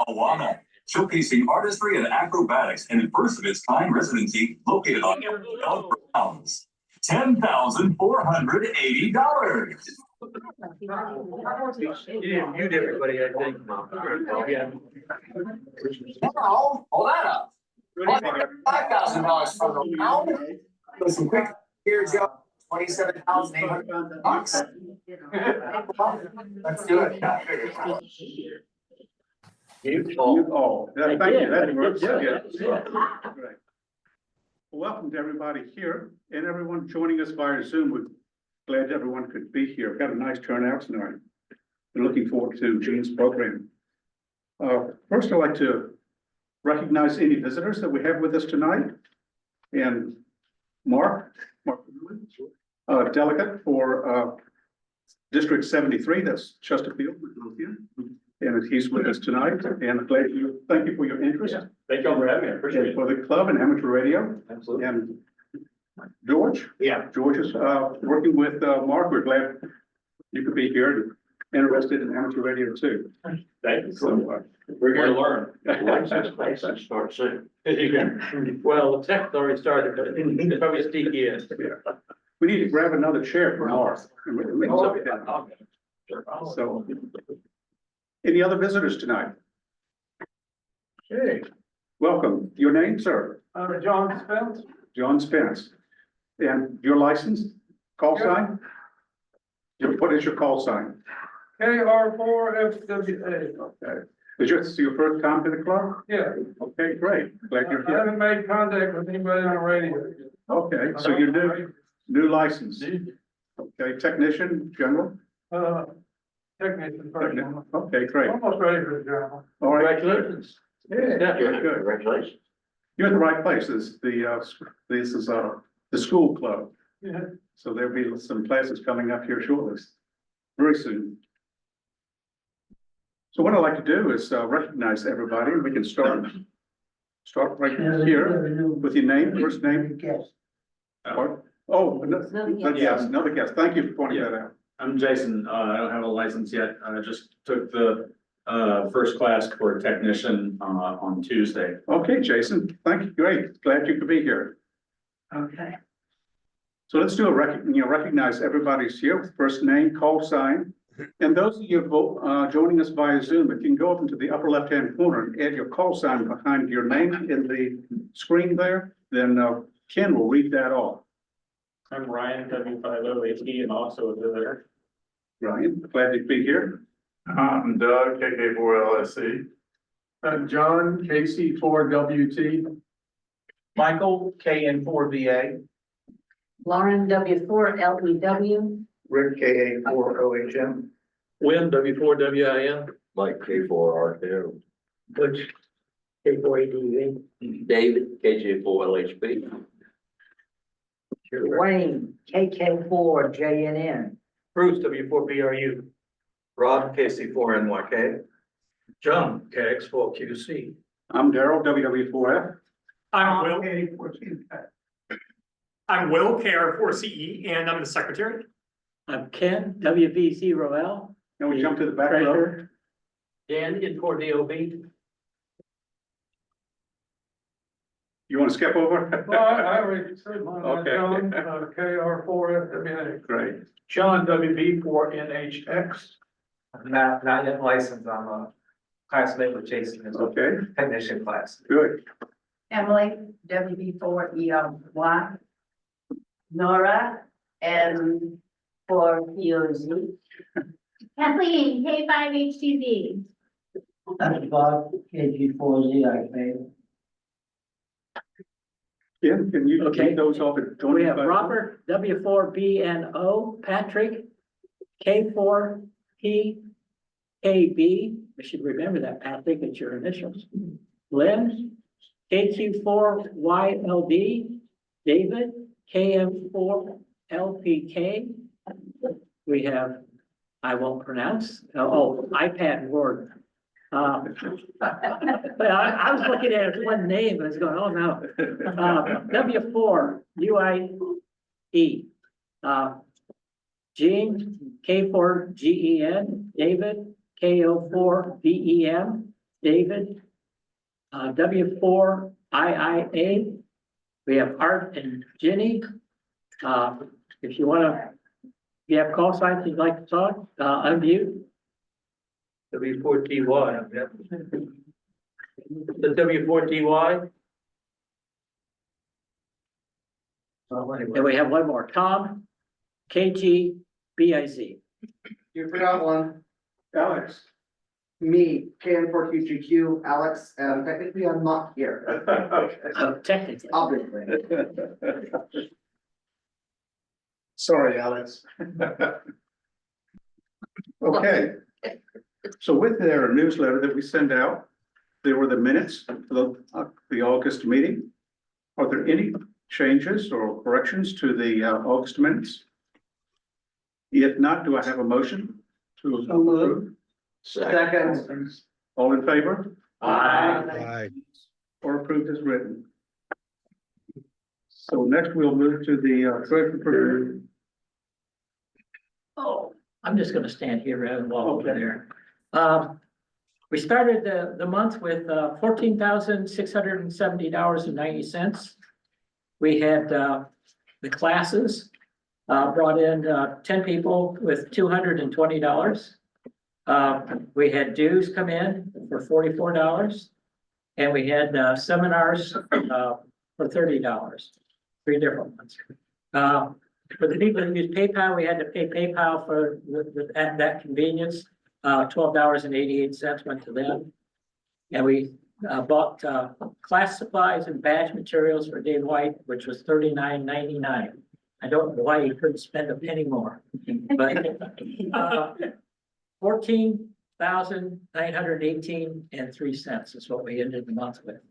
Awana, showcasing artistry and acrobatics in a first of its kind residency located on grounds. $10,480. You did everybody, I think. Yeah. Hold that up. $5,000 from the pound. With some quick here, Joe. $27,800. Let's do it. Thank you. That works. Right. Welcome to everybody here and everyone joining us via Zoom. We're glad everyone could be here. We've got a nice turnout tonight. We're looking forward to Gene's program. First, I'd like to recognize any visitors that we have with us tonight. And Mark, delegate for District 73, that's Chesterfield, and he's with us tonight. And thank you for your interest. Yeah. Thank you all for having me. I appreciate it. For the club and amateur radio. Absolutely. And George. Yeah. George is working with Mark. We're glad you could be here, interested in amateur radio too. Thank you so much. We're here to learn. License starts soon. Well, the tech's already started, but it's probably a sneaky in. We need to grab another chair for Mark. So, any other visitors tonight? Hey, Welcome. Your name, sir? John Spence. John Spence. And your license? Call sign? What is your call sign? KR4FWA. Okay. Is this your first time to the club? Yeah, Okay, great. Glad you're I here. haven't made contact with anybody on the radio. Okay, so you're new license. Okay, technician, general? Technician first. Okay, great. Almost ready for the job. All right. Congratulations. Yeah, Good, good. congratulations. You're in the right place. This is the school club. Yeah. So there'll be some classes coming up here shortly, very soon. So what I'd like to do is recognize everybody. We can start right here with your name, first name. Oh, another guest. Thank you for pointing that out. I'm Jason. I don't have a license yet. I just took the first class for technician on Tuesday. Okay, Jason, thank you. Great. Glad you could be here. Okay. So let's do recognize everybody's here, first name, call sign. And those of you joining us via Zoom, if you can go up into the upper left-hand corner and add your call sign behind your name in the screen there, then Ken will read that off. I'm Ryan, W50HE, and also a visitor. Ryan, glad to be here. I'm Doug, KK4LSC. John, KC4WT. Michael, KN4VA. Lauren, W4LEW. Rick, KA4OHM. Win, W4WIN. Mike K4RQ. Butch, K4ADV. David, KJ4LHB. Wayne, KK4JNN. Bruce, W4BRU. Rob, KC4NYK. John, KX4QC. I'm Daryl, WW4F. I'm Will, KR4CE, and I'm the secretary. I'm Ken, WB0L. And we jump to the back row. Dan, N4DOB. You want to skip over? Well, I already said mine. Okay. John, KR4FWA. Great. John, WB4NHX. Not yet licensed. I'm a classmate with Jason as a Okay, technician class. good. Emily, WB4EY. Nora, N4POZ. Kathleen, K5HTV. Bob, KG4ZIK. Ken, can you read those off? We have Robert, W4BNO, Patrick, K4PKB. We should remember that, Patrick, it's your initials. Lynn, KQ4YLD, David, KM4LPK. We have, I won't pronounce, iPad Word, But I was looking at one name, I was going, oh no. W4, UIE. Gene, K4GEN, David, KO4BEM, David. W4IIA, we have Art and Ginny. If you you have call signs you'd like to talk, unmute. W4TY. The W4TY. And we have one more, Tom, KGBIZ. You forgot one. Alex. Me, KN4QGQ, Alex, and technically I'm not here. So technically, Obviously. Sorry, Alex. Okay. So with their newsletter that we send out, there were the minutes for the August meeting. Are there any changes or corrections to the August minutes? If not, do I have a motion to approve? Second. All in favor? Aye. Or approved as written? So next we'll move to the treasurer. Oh, I'm just gonna stand here rather than walk over there. We started the month with $14,670.90. We had the classes brought in 10 people with $220. We had dues come in for $44, and we had seminars for $30, 3 different ones. For the people who use PayPal, we had to pay PayPal for that convenience. $12.88 went to them. And we bought class supplies and badge materials for Dave White, which was $39.99. I don't know why he couldn't spend a penny more, but $14,918.03 is what we ended the month with.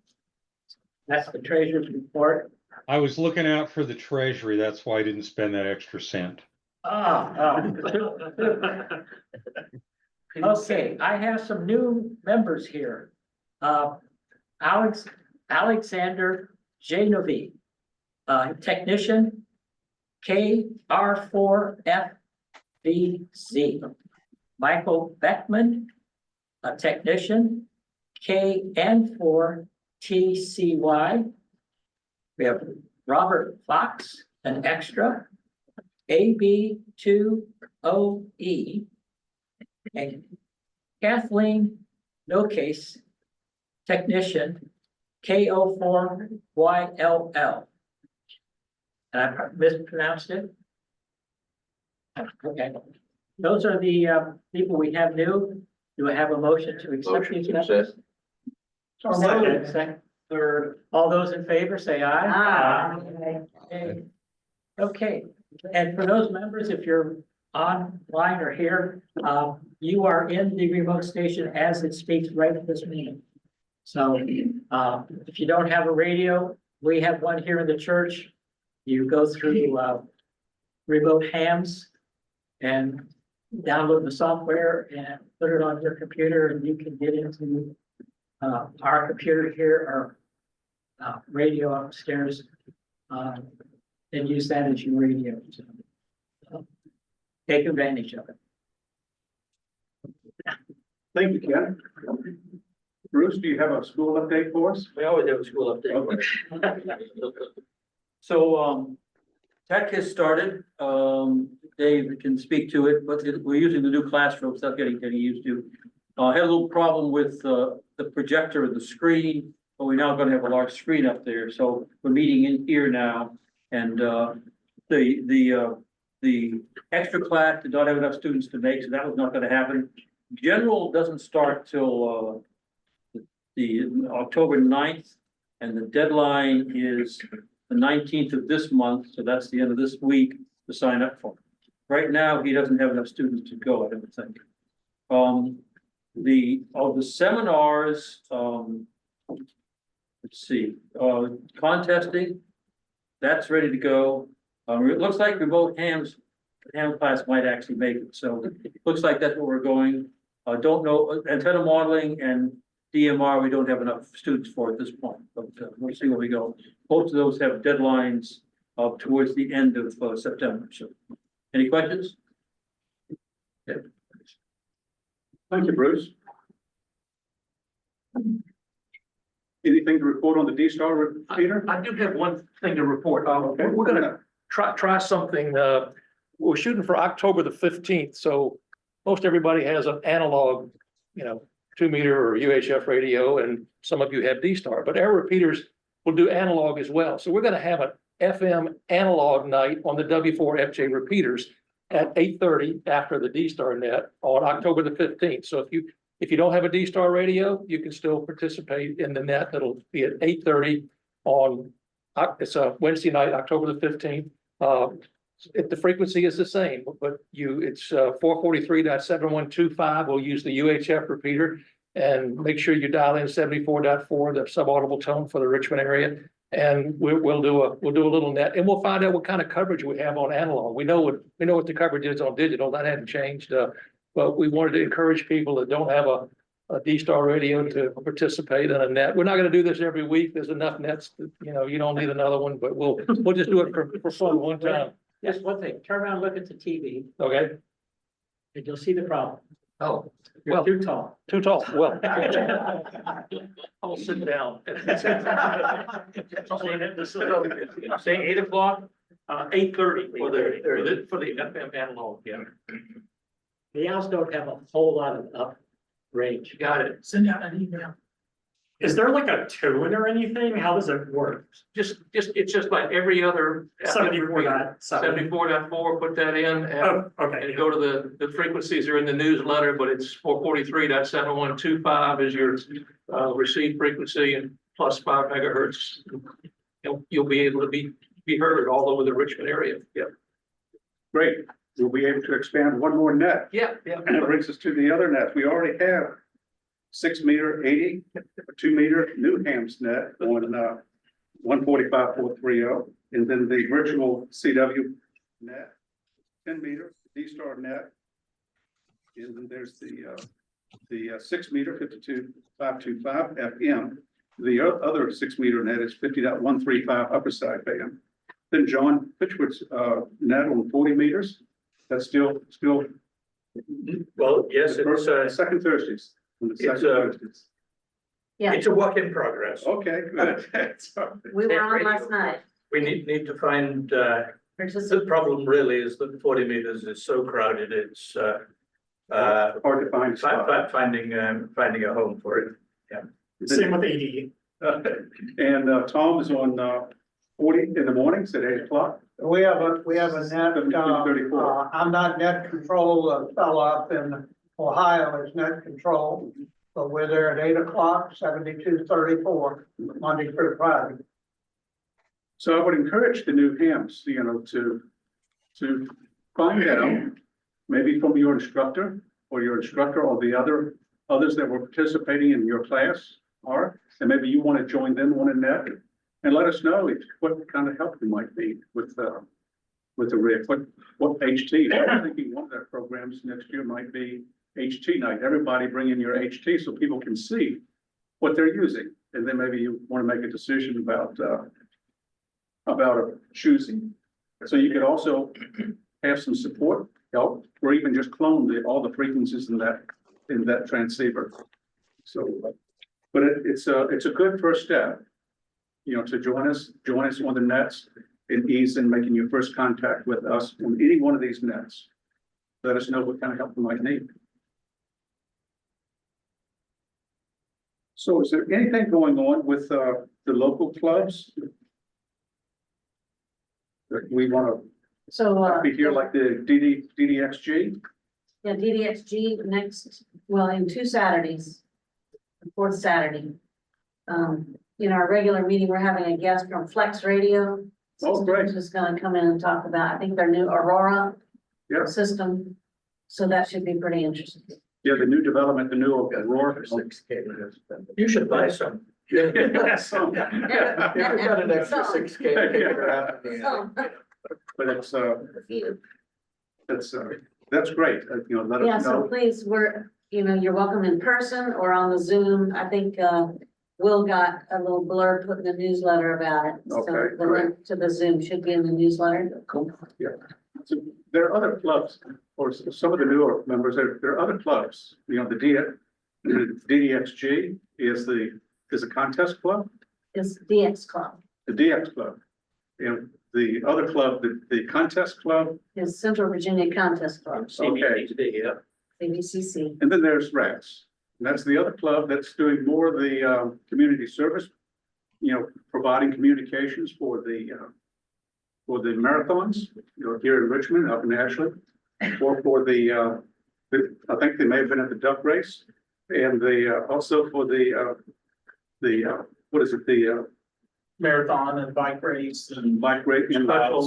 That's the treasurer's report. I was looking out for the treasury. That's why I didn't spend that extra cent. Okay, I have some new members here. Alexander Janovi, technician, KR4FBZ. Michael Beckman, a technician, KN4TCY. We have Robert Fox, an extra, AB2OE, and Kathleen Nocase, technician, KO4YLL. And I mispronounced it? Okay. Those are the people we have new. Do I have a motion to accept these messages? Second. Third. All those in favor, say aye. Aye. Okay, and for those members, if you're online or here, you are in the remote station as it speaks right at this meeting. So, if you don't have a radio, we have one here in the church. You go through, remote hams and download the software and put it on your computer, and you can get into, our computer here, our radio upstairs, and use that as your radio. So, take advantage of it. Thank you, Ken. Bruce, do you have a school update for us? We always have a school update. So, tech has started. Dave can speak to it, but we're using the new classroom, stuff getting used to. Had a little problem with the projector and the screen, but we're now going to have a large screen up there. So we're meeting in here now, and the extra class did not have enough students to make, so that was not going to happen. General doesn't start till the October 9th, and the deadline is the 19th of this month, so that's the end of this week to sign up for. Right now, he doesn't have enough students to go, I don't think. The seminars, let's see, contesting, that's ready to go. It looks like remote ham class might actually make it, so it looks like that's where we're going. Don't know, antenna modeling and DMR, we don't have enough students for at this point, but we'll see where we go. Both of those have deadlines towards the end of September. So, any questions? Thank you, Bruce. Anything to report on the D-Star repeater? I do have one thing to report. Okay. We're gonna try something, we're shooting for October the 15th, so most everybody has an analog, 2-meter or UHF radio, and some of you have D-Star, but our repeaters will do analog as well. So we're gonna have an FM analog night on the W4FJ repeaters at 8:30 after the D-Star net on October the 15th. So if you don't have a D-Star radio, you can still participate in the net. That'll be at 8:30 on, it's a Wednesday night, October the 15th. The frequency is the same, but it's 443.7125. We'll use the UHF repeater, and make sure you dial in 74.4, the subaudible tone for the Richmond area. And we'll do a little net, and we'll find out what kind of coverage we have on analog. We know what the coverage is on digital. That hadn't changed, but we wanted to encourage people that don't have a D-Star radio to participate in a net. We're not going to do this every week. There's enough nets that, you don't need another one, but we'll just do it for fun one time. Just one thing, turn around, and look at the TV, Okay? and you'll see the problem. Oh, You're well, too tall. too tall. Well, I'll sit down. Say 8 o'clock, 8:30 for the FM analog, yeah. The owls don't have a whole lot of up range. Got it. Send out an email. Is there like a tune or anything? How does it work? It's just like every other. 74.4, put that in, and you go to the frequencies are in the newsletter, but it's 443.7125 is your receive frequency, and plus 5 megahertz. You'll be able to be heard all over the Richmond area. Yeah. Great. We'll be able to expand one more net. Yeah. And it brings us to the other net. We already have 6-meter 80, 2-meter Newham's net on 145.430, and then the virtual CW net, 10-meter D-Star net, and then there's the 6-meter 52.525 FM. The other 6-meter net is 50.135 upper side band. Then John Pitchwood's net on 40 meters. That's still. Well, yes, it's second Thursdays. Yeah, it's a work in progress. Okay, good. we were on last night. We need to find, the problem really is that 40 meters is so crowded, it's Hard to find. finding a home for it. Yeah. Same with 80. And Tom is on 40 in the mornings at 8 o'clock. We have a net, 34. I'm not net control, a fellow up in Ohio is net control. So we're there at 8 o'clock, 7234, Monday through Friday. So I would encourage the new hams, to find out, maybe from your instructor or the others that were participating in your class are, and maybe you want to join them on a net, and let us know what kind of help you might need with the RIC, what HT. I'm thinking one of their programs next year might be HT night. Everybody bring in your HT so people can see what they're using, and then maybe you want to make a decision about choosing. So you could also have some support help, or even just clone all the frequencies in that transceiver. So, but it's a good first step, to join us on the nets and ease in making your first contact with us on any one of these nets. Let us know what kind of help you might need. So is there anything going on with the local clubs that we want So, to be here, like the DDXG? yeah, DDXG next, in 2 Saturdays, the 4th Saturday. In our regular meeting, we're having a guest from Flex Radio. Oh, great. Who's gonna come in and talk about, I think, their new Aurora Yeah. system. So that should be pretty interesting. Yeah, the new development, the new RARC. You should buy some. Yeah. Some. But it's, A few. that's great, let Yeah, us so know. please, you know, you're welcome in person or on the Zoom. I think, Will got a little blurb put in the newsletter about it. So Okay, the link to the Zoom should be in the newsletter. Yeah. So there are other clubs, or some of the newer members, there are other clubs, you know, the DDXG is a contest club, It's DX Club, the DX club. And the other club, the contest club, is Central Virginia Contest Club, okay. Yeah. CVCC. And then there's RARCS. And that's the other club that's doing more of the, community service, you know, providing communications for the marathons, you know, here in Richmond, up in Ashley. Or for I think they may have been at the duck race. And also for what is it, the Marathon and bike race and bike race. and Special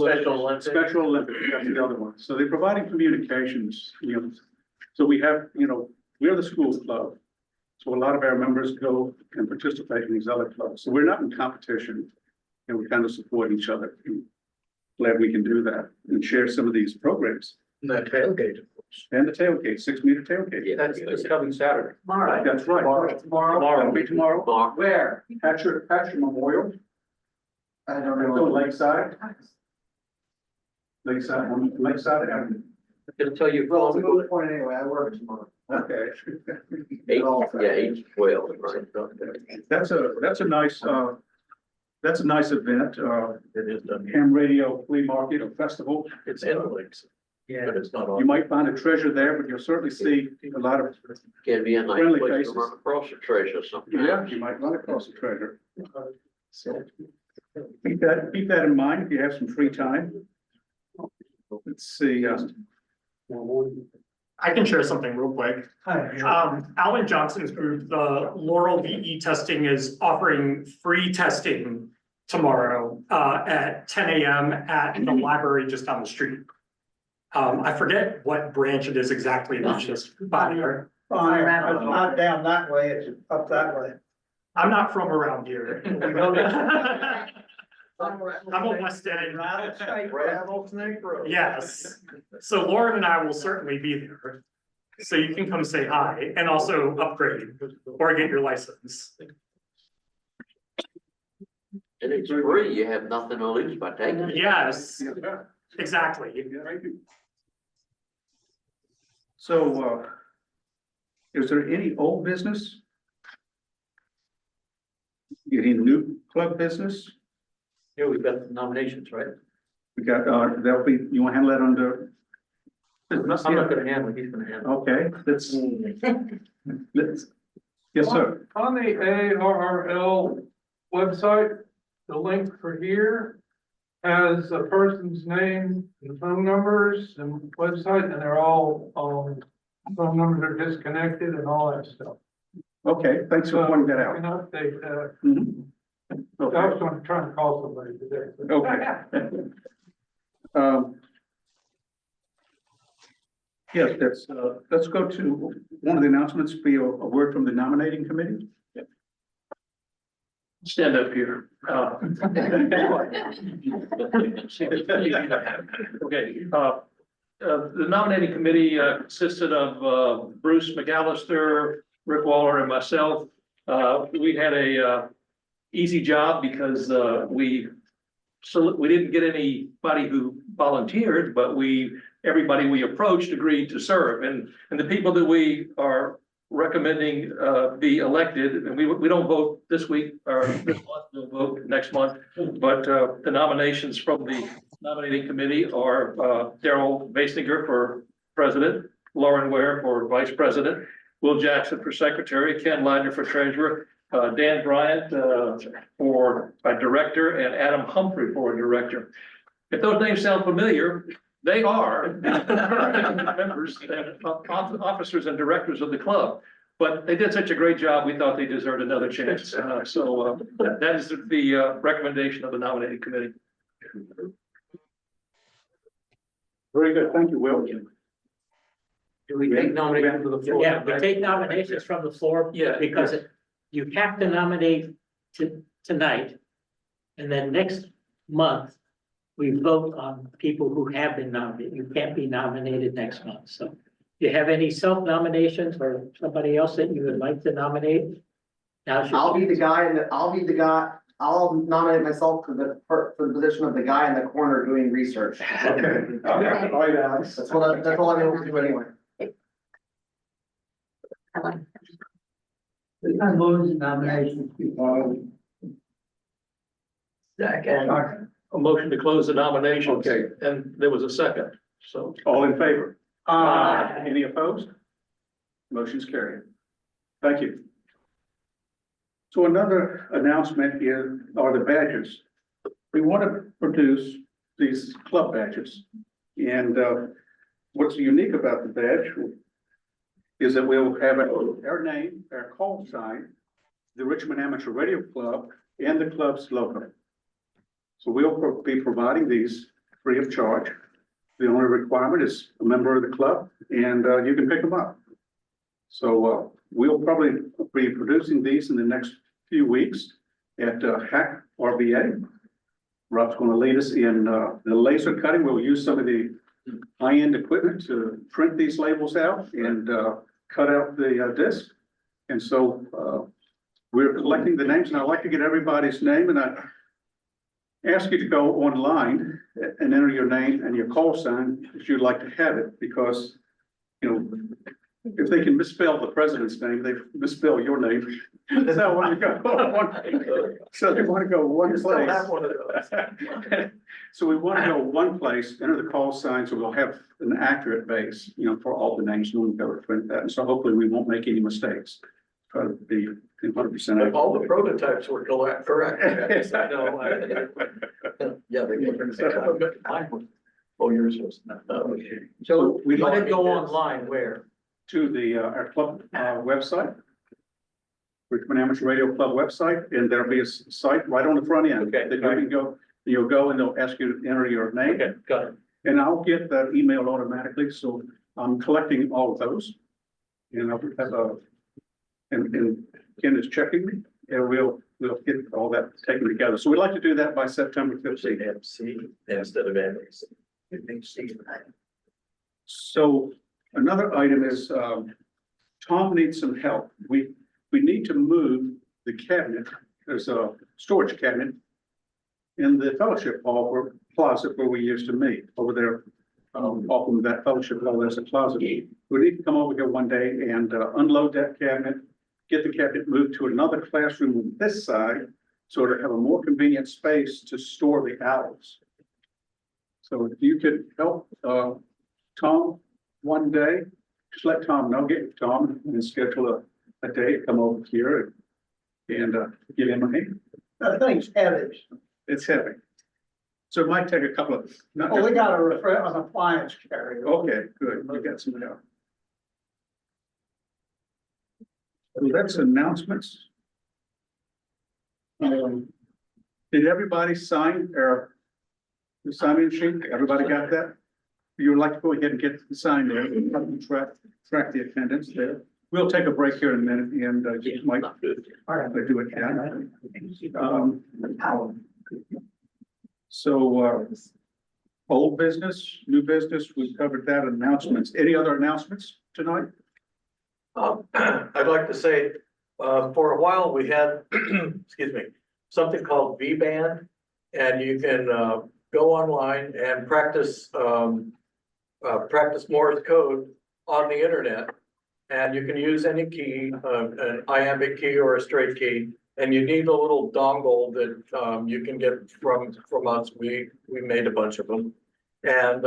Olympics. Special Olympics, that's the other one. So they're providing communications, you know. So we have, you know, we're the school club. So a lot of our members go and participate in these other clubs. So we're not in competition and we kind of support each other. Glad we can do that and share some of these programs. the tailgate. And the tailgate, 6-meter tailgate. Yeah, That's this coming Saturday. Tomorrow. That's right. Tomorrow. It'll be tomorrow. Mark, Where? Patrick Memorial. I don't So know. Lakeside. Lakeside Avenue. It'll tell you. Well, it's a good point anyway, I work tomorrow. Okay. 8 to 12, right? That's a nice event, It is done. ham radio flea market or festival. It's in the links. Yeah. But it's not You on. might find a treasure there, but you'll certainly see a lot of, Can be a nice Friendly place faces. to run across a treasure sometimes. yeah, you might run across a treasure. So keep that in mind if you have some free time. Let's see, I can share something real quick. Alan Johnson's group, the Laurel VE Testing, is offering free testing tomorrow at 10 a.m. at the library just down the street. I forget what branch it is exactly, it's just by here. Fine, it's not down that way, it's up that way. I'm not from around here. I'm a West End. Rattlesnake Road. Yes, so Lauren and I will certainly be there. So you can come say hi and also upgrade or get your license. And it's free, you have nothing to lose by taking it. Yes, exactly. thank you. So, is there any old business? Any new club business? Yeah, we've got nominations, right? We got, there'll be, you want to handle that under? I'm not gonna handle it, he's gonna handle Okay, let's, yes, sir. On the ARRL website, the link for here has a person's name and phone numbers and website, and they're all, phone numbers are disconnected and all that stuff. Okay, thanks for pointing that out. Can update that. Mhm. I Okay. was trying to call somebody today. Okay. Yes, let's go to one of the announcements, be a word from the nominating committee. Stand up here. Okay, the nominating committee consisted of Bruce McAllister, Rick Waller, and myself. We had a easy job because we didn't get anybody who volunteered, but everybody we approached agreed to serve, and the people that we are recommending be elected, and we don't vote this week or this month, we'll vote next month, but the nominations from the nominating committee are Daryl Basinger for president, Lauren Ware for vice president, Will Jackson for secretary, Ken Leidner for treasurer, Dan Bryant for a director, and Adam Humphrey for a director. If those names sound familiar, they are members and officers and directors of the club, but they did such a great job, we thought they deserved another chance. So that is the recommendation of the nominating committee. Very good, thank you, Will. Do we take nominations from the floor? Yeah, we take nominations from the floor. Yeah. Because you have to nominate tonight. And then next month, we vote on people who have been nominated. You can't be nominated next month, so you have any self-nominations or somebody else that you would like to nominate? Now's your I'll be the chance. guy and I'll nominate myself for the position of the guy in the corner doing research. Okay. All right, Alex. That's all I'm able to do anyway. I like. I move the nominations before. Second. A motion to close the nominations. Okay. And there was a second, so. All in favor? Aye. Any opposed? Motion's carried. Thank you. So another announcement here are the badges. We want to produce these club badges. And what's unique about the badge is that we'll have our name, our call sign, the Richmond Amateur Radio Club, and the club's logo. So we'll be providing these free of charge. The only requirement is a member of the club, and you can pick them up. So we'll probably be producing these in the next few weeks at Hack RBA. Rob's going to lead us in the laser cutting. We'll use some of the high-end equipment to print these labels out and cut out the disc. And so we're collecting the names, and I'd like to get everybody's name, and I ask you to go online and enter your name and your call sign if you'd like to have it, because, you know, if they can misspell the president's name, they misspell your name. So when you go so they want to go one place. So we want to go one place, enter the call sign, so we'll have an accurate base, you know, for all the names, and we'll be able to print that. And so hopefully we won't make any mistakes. Try to be 100%. All the prototypes were correct. Yeah, they were. Oh, yours was not. Okay. So we we let don't it go need this. online where? To the, our club, website. Richmond Amateur Radio Club website, and there'll be a site right on the front end. Okay. That you can go, you'll go and they'll ask you to enter your name. Okay, got it. And I'll get that email automatically, so I'm collecting all of those. And I'll have and Ken is checking me, and we'll get all that taken together. So we'd like to do that by September 15th. MC instead of MC. So another item is, Tom needs some help. We need to move the cabinet. There's a storage cabinet in the fellowship hall or closet where we used to meet over there. Off of that fellowship hall, there's a closet. We need to come over here one day and unload that cabinet, get the cabinet moved to another classroom on this side, so to have a more convenient space to store the owls. So if you could help Tom one day, just let Tom know, get Tom and schedule a day, come over here and give him a hand. That thing's heavy. It's heavy. So it might take a couple of. not Oh, we just- got an appliance carrier. Okay, good. We got some help. So that's announcements. Did everybody sign the sign-in sheet? Everybody got that? You would like to go ahead and get the sign there, track the attendance there. We'll take a break here in a minute and just might do it again. So old business, new business, we've covered that. Announcements. Any other announcements tonight? I'd like to say, for a while, we had, excuse me, something called V-Band. And you can go online and practice Morse code on the internet. And you can use any key, an iambic key or a straight key. And you need a little dongle that you can get from us. We made a bunch of them. And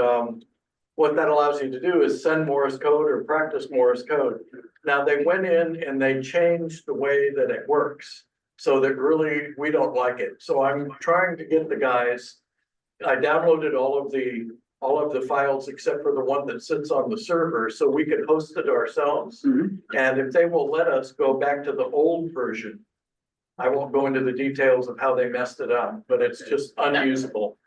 what that allows you to do is send Morse code or practice Morse code. Now, they went in and they changed the way that it works so that really we don't like it. So I'm trying to get the guys, I downloaded all of the files except for the one that sits on the server so we could host it ourselves. And if they will let us go back to the old version, I won't go into the details of how they messed it up, but it's just unusable.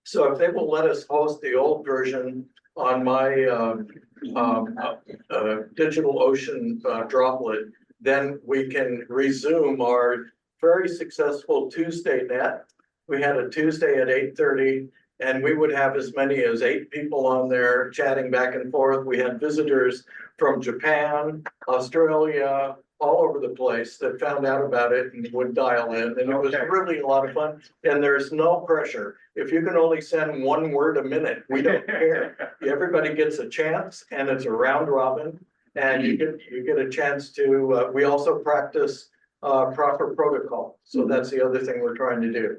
So if they will let us host the old version on my DigitalOcean droplet, then we can resume our very successful Tuesday net. We had a Tuesday at 8:30 And we would have as many as 8 people on there chatting back and forth. We had visitors from Japan, Australia, all over the place that found out about it and would dial in. And it was really a lot of fun. And there's no pressure. If you can only send 1 word a minute, we don't care. Everybody gets a chance, and it's a round robin. And you get a chance to, we also practice proper protocol. So that's the other thing we're trying to do.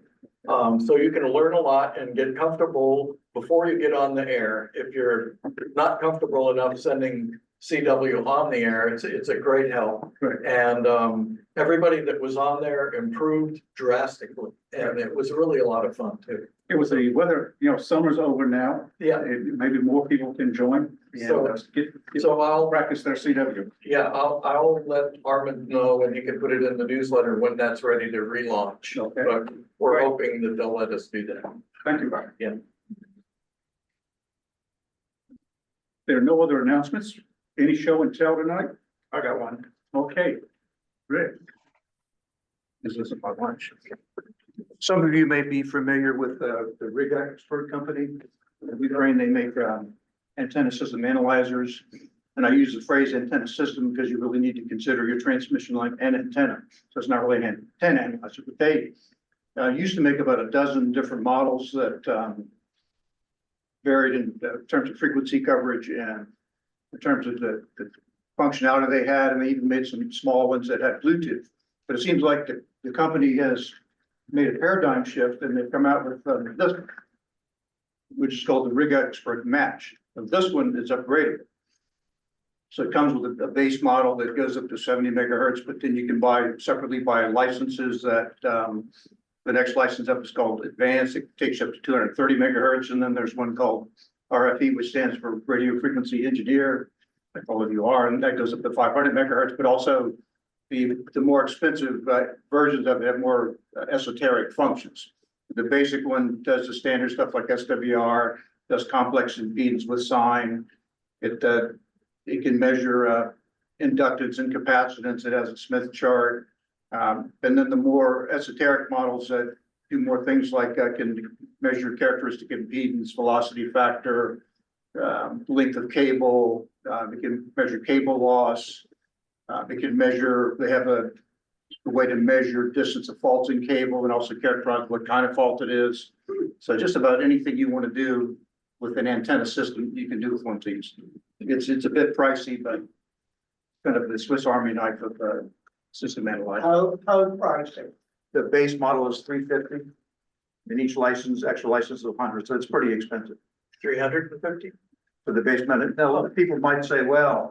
So you can learn a lot and get comfortable before you get on the air. If you're not comfortable enough sending CW on the air, it's a great help. Right. And everybody that was on there improved drastically, and it was really a lot of fun too. It was the weather, summer's over now. Yeah. Maybe more people can join. So- Get So I'll, practice their CW. yeah, I'll let Armand know, and he can put it in the newsletter when that's ready to relaunch. Okay. But we're hoping that they'll let us do that. Thank you, Brian. Yeah. There are no other announcements? Any show and tell tonight? I got one. Okay. Great. Is this about lunch? Some of you may be familiar with the Rig Expert company. We train, they make antenna system analyzers. And I use the phrase antenna system because you really need to consider your transmission line and antenna. So it's not really an antenna analyzer, but they used to make about a dozen different models that varied in terms of frequency coverage and in terms of the functionality they had, and they even made some small ones that had Bluetooth. But it seems like the company has made a paradigm shift, and they've come out with this, which is called the Rig Expert Match. And this one is upgraded. So it comes with a base model that goes up to 70 megahertz, but then you can separately buy licenses that the next license up is called Advanced. It takes you up to 230 megahertz, and then there's one called RFE, which stands for Radio Frequency Engineer, like all of you are, and that goes up to 500 megahertz, but also the more expensive versions of it have more esoteric functions. The basic one does the standard stuff like SWR, does complex impedance with sine. It can measure inductance and capacitance. It has a Smith chart. And then the more esoteric models that do more things like can measure characteristic impedance, velocity factor, length of cable. They can measure cable loss. They can measure, they have a way to measure distance of faults in cable and also characterize what kind of fault it is. So just about anything you want to do with an antenna system, you can do with one of these. It's a bit pricey, but kind of the Swiss Army knife of system analyzer. How pricing? The base model is $350, and each extra license is $100, so it's pretty expensive 350? for the base model. Now, a lot of people might say, well,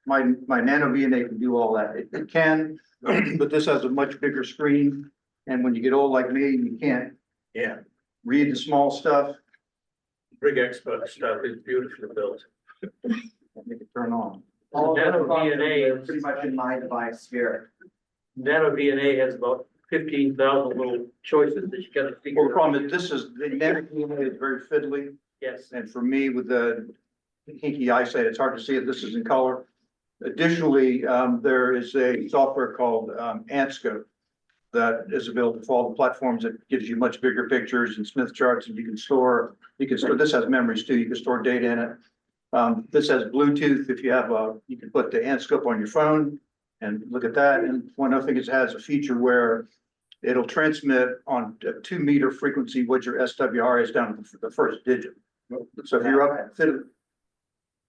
my nano VNA can do all that. It can, but this has a much bigger screen, and when you get old like me, you can't read the small stuff. Rig Expert stuff is beautifully built. Make it turn on. All Nano the functions VNA are pretty much in my device here. Nano VNA has about 15,000 little choices that you gotta Well, figure the out. problem is the nano VNA is very fiddly. Yes. And for me, with the hinky eyesight, it's hard to see it. This is in color. Additionally, there is a software called Anscope that is available for all the platforms that gives you much bigger pictures and Smith charts, and you can store, this has memories too. You can store data in it. This has Bluetooth. If you have you can put the Anscope on your phone and look at that. And one other thing is it has a feature where it'll transmit on a 2 meter frequency what your SWR is down to the first digit. So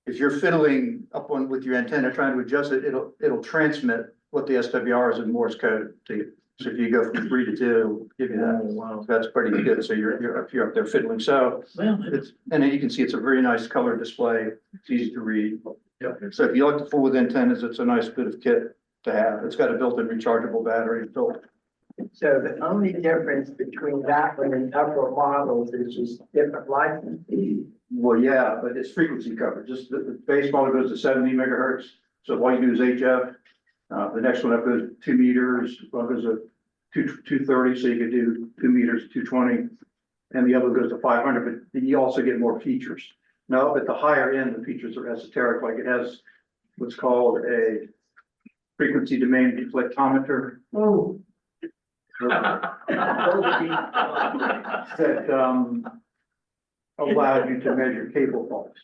if you're fiddling up on with your antenna trying to adjust it, it'll transmit what the SWR is in Morse code to you. So if you go from 3 to 2, it'll give you that. Wow, that's pretty good. So you're up there fiddling. So and then you can see it's a very nice color display. It's easy to read. So if you like to fool with antennas, it's a nice bit of kit to have. It's got a built-in rechargeable battery built. So the only difference between that one and other models is just different license fees. Well, yeah, but it's frequency coverage. Just the base model goes to 70 megahertz. So all you do is HF. The next one up goes 2 meters. One goes to 230, so you could do 2 meters, 220, and the other goes to 500. But you also get more features. No, at the higher end, the features are esoteric. Like it has what's called a frequency domain deflectometer. allowed you to measure cable faults.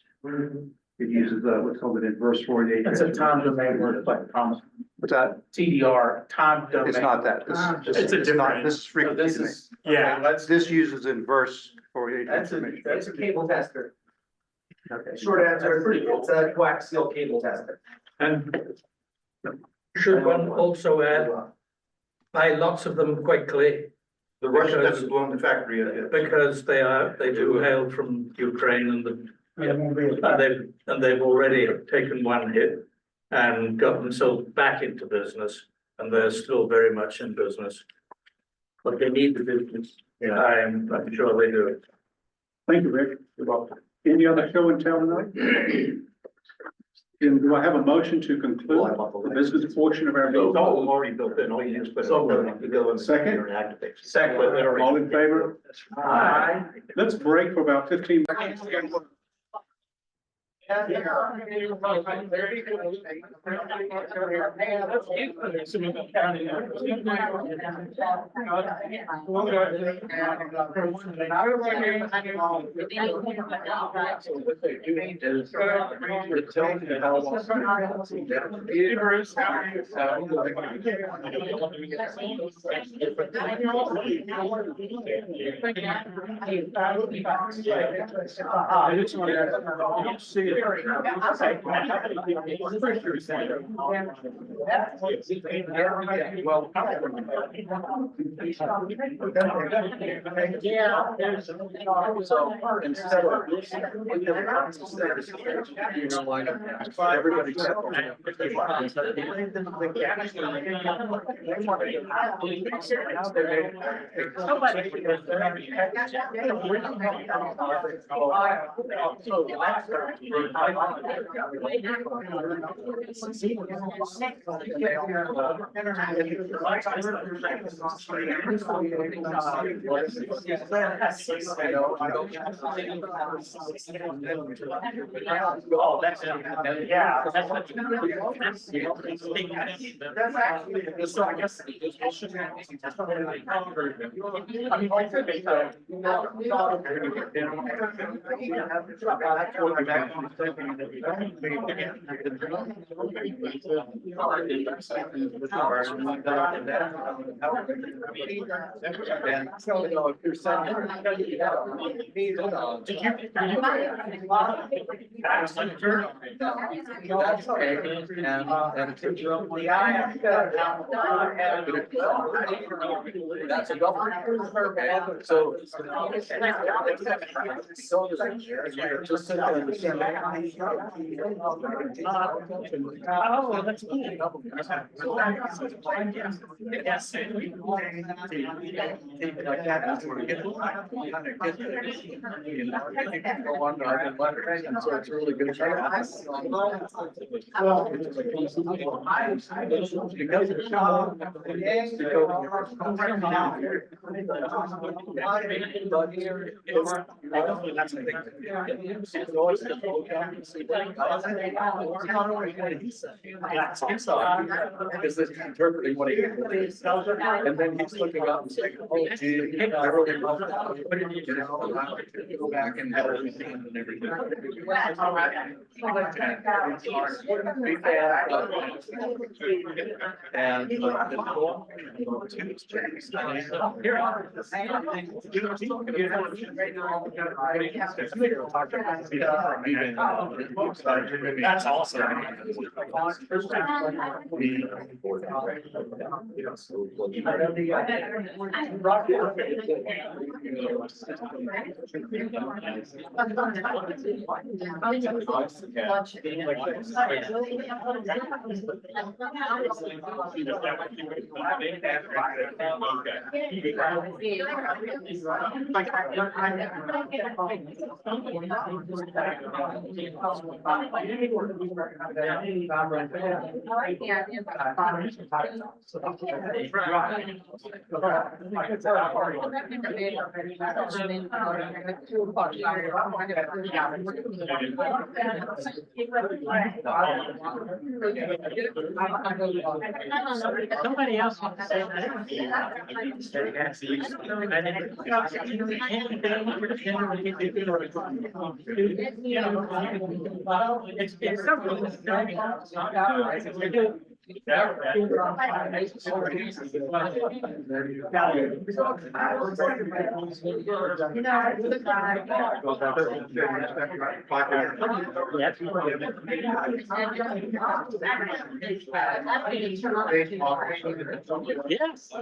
It uses what's called an inverse Fourier. That's a time domain word, like Thomas. What's that? TDR, time domain. It's not that. It's a different. This is frequency This domain. is. Yeah. This uses inverse Fourier That's transformation. a cable tester. Okay. Short answer, it's a coax seal cable tester. And should one also add, buy lots of them quickly, The Russian doesn't blow in the factory yet. because they do hail from Ukraine and It won't be a they've already taken one hit and got themselves back into business, and they're still very much in business. But they need the business. Yeah. I'm sure they do. Thank you, Rick. You're welcome. Any other show and tell tonight? And do I have a motion to conclude the business portion of our meeting? already built in, all you do is put it to go in. Second? And activate. Second. All in favor? Aye. Let's break for about 15 minutes. Because it's interpreting what he is. And then he's looking up and saying, oh, gee, I really love that. What did you do? Go back and have everything and everything. That's awesome. Somebody else wants to say Yes.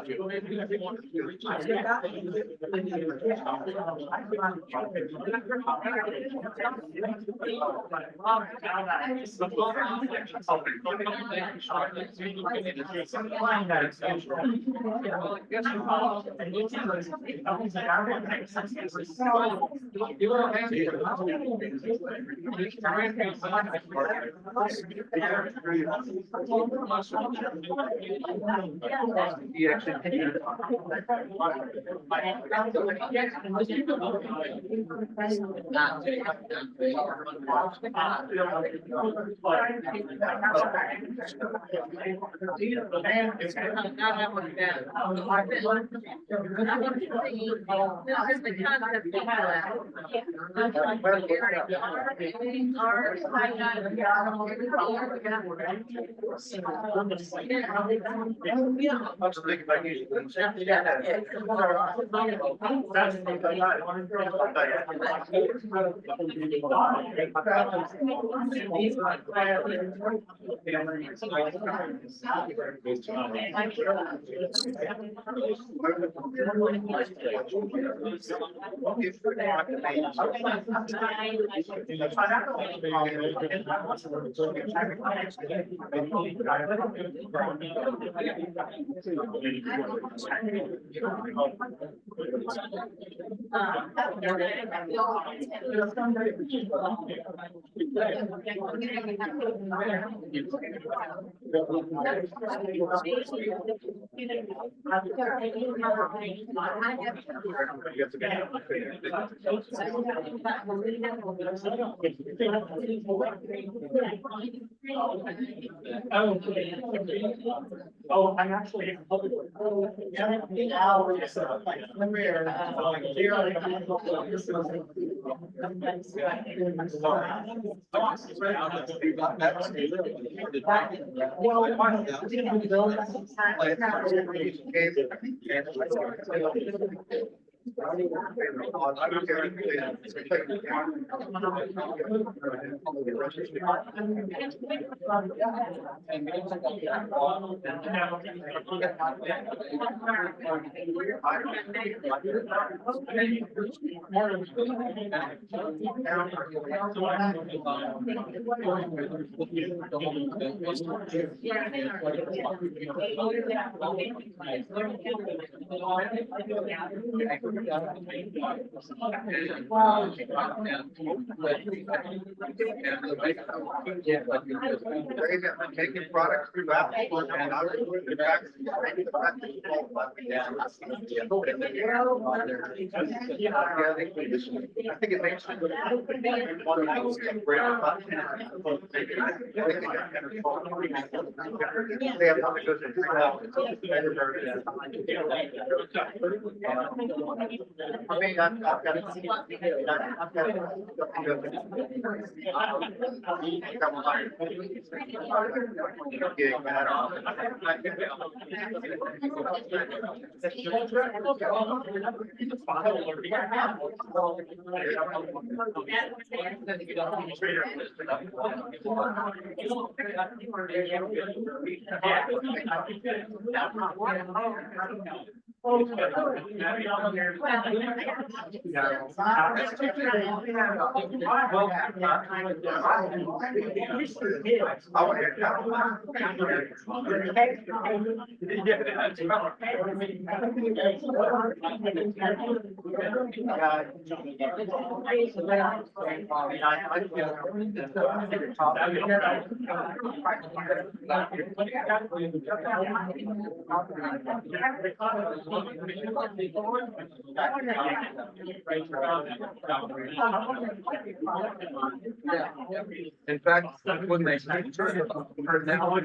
Oh, I'm actually. Taking products through Apple and I was doing the back. I think it makes. They have nothing goes in. I mean, I've got In fact, when they heard now,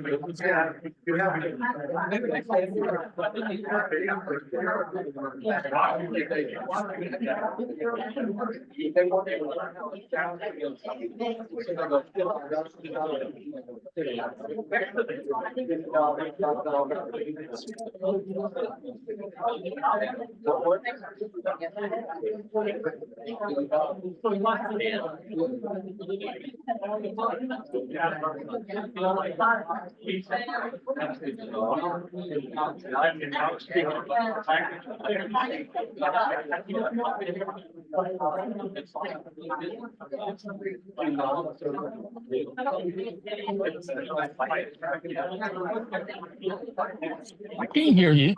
I can't hear you.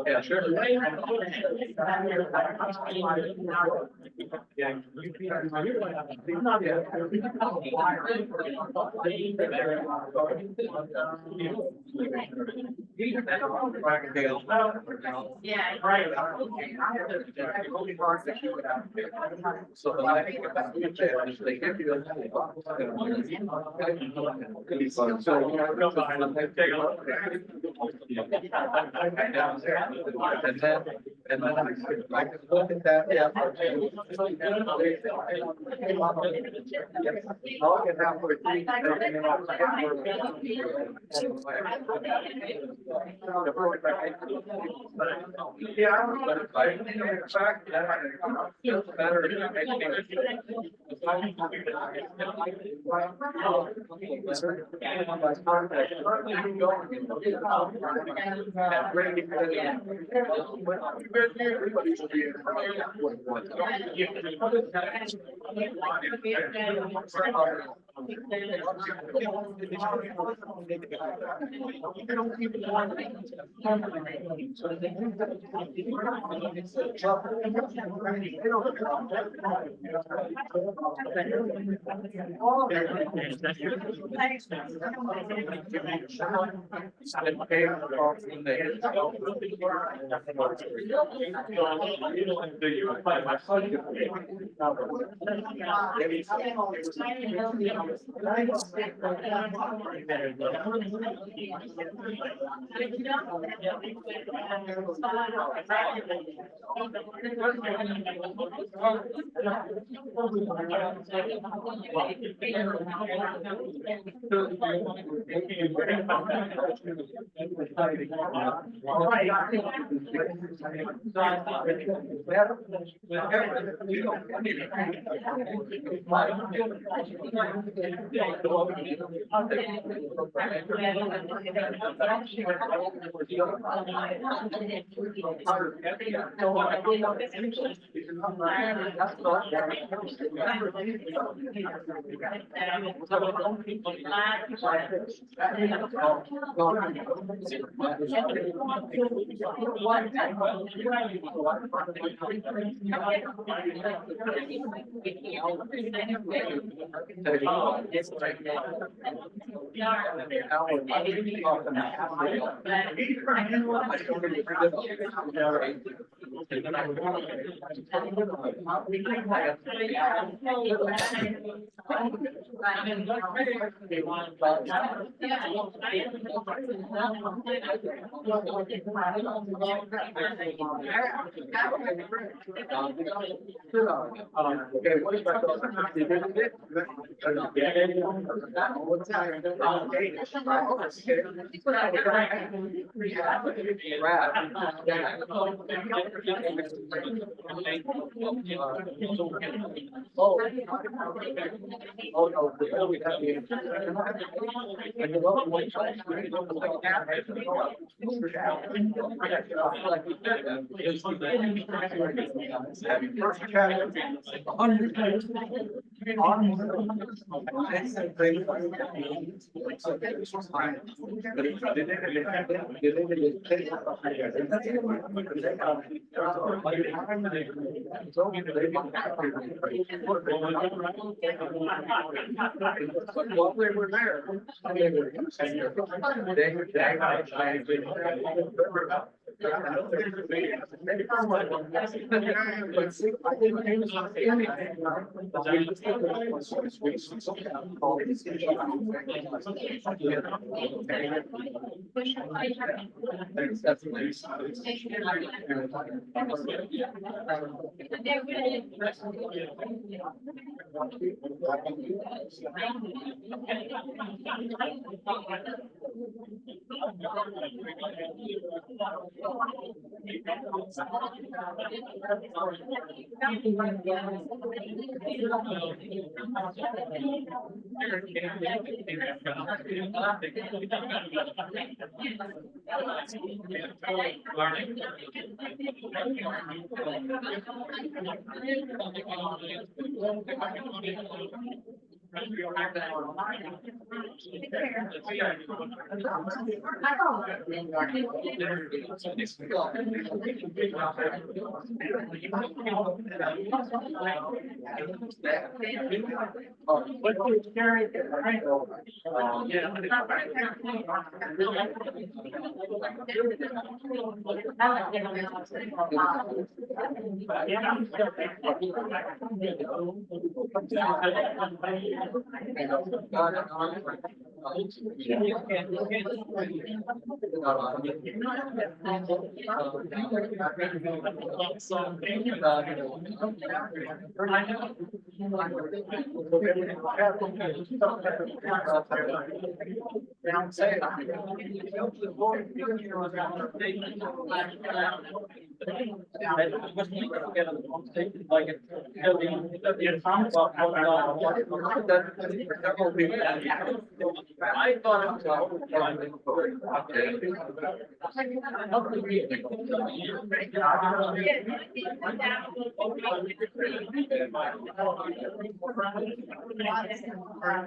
Yeah, sure. So the I think about the challenge, they give you and then I can look at that. Yeah.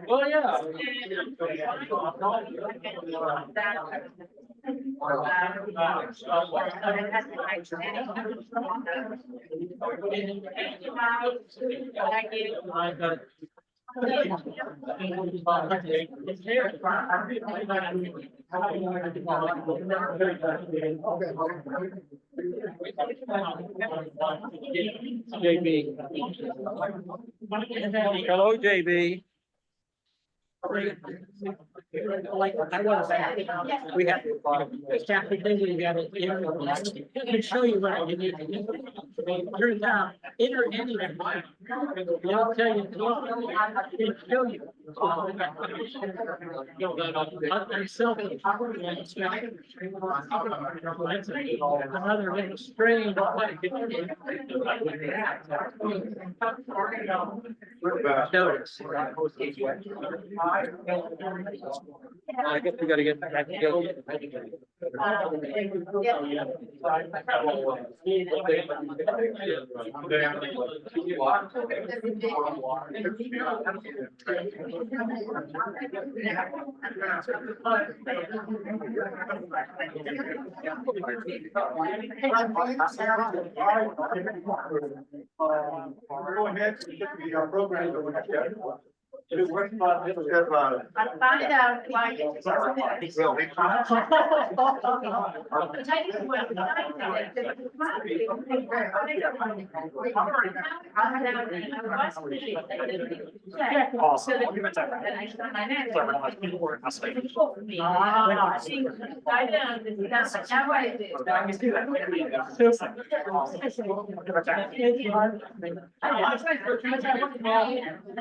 Well, yeah. JB. Hello, JB. Like, I was at, we have chapter thing, we got it. It can show you what you need to do. Turns out, enter any. It'll tell you, it'll show you. I guess we gotta get back together. Go ahead, the program. Find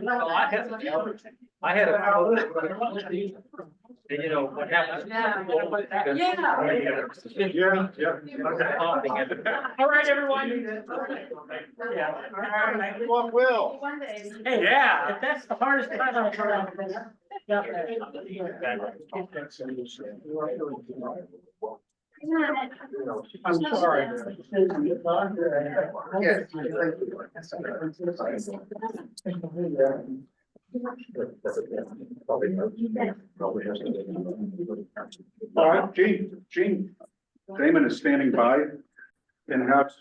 out why. I had a. You know, what happens? Yeah. All right, everyone. Will. Hey, yeah, that's the hardest time I've heard. I'm sorry. All right, Gene Damon is standing by and has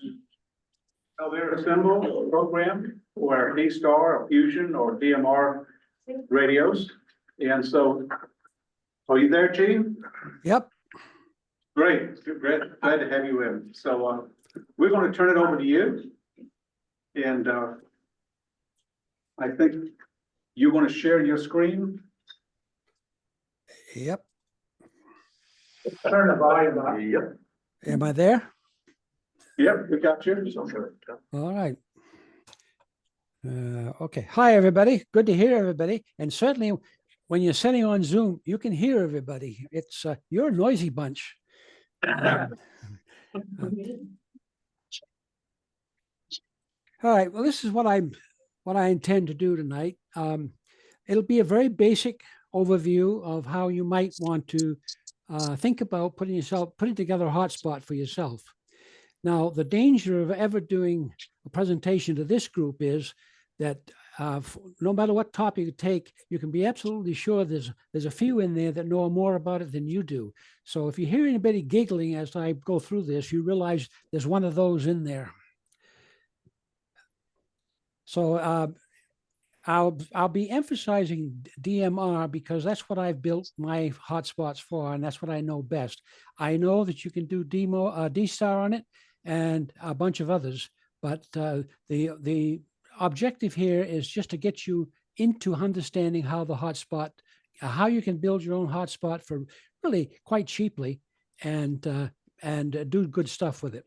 their assemble program or D-Star, Fusion, or DMR radios. And so, are you there, Gene? Yep. Great, glad to have you in. So, we're going to turn it over to you. And, I think you want to share your screen? Yep. Turn the volume on. Yep. Am I there? Yep, we got you. All right. Okay. Hi, everybody. Good to hear everybody. And certainly when you're sitting on Zoom, you can hear everybody. It's you're a noisy bunch. All right. Well, this is what I intend to do tonight. It'll be a very basic overview of how you might want to think about putting together a hotspot for yourself. Now, the danger of ever doing a presentation to this group is that no matter what topic you take, you can be absolutely sure there's a few in there that know more about it than you do. So if you hear anybody giggling as I go through this, you realize there's one of those in there. So I'll be emphasizing DMR because that's what I've built my hotspots for, and that's what I know best. I know that you can do D-Star on it and a bunch of others, but the objective here is just to get you into understanding how the hotspot, how you can build your own hotspot for really quite cheaply and do good stuff with it.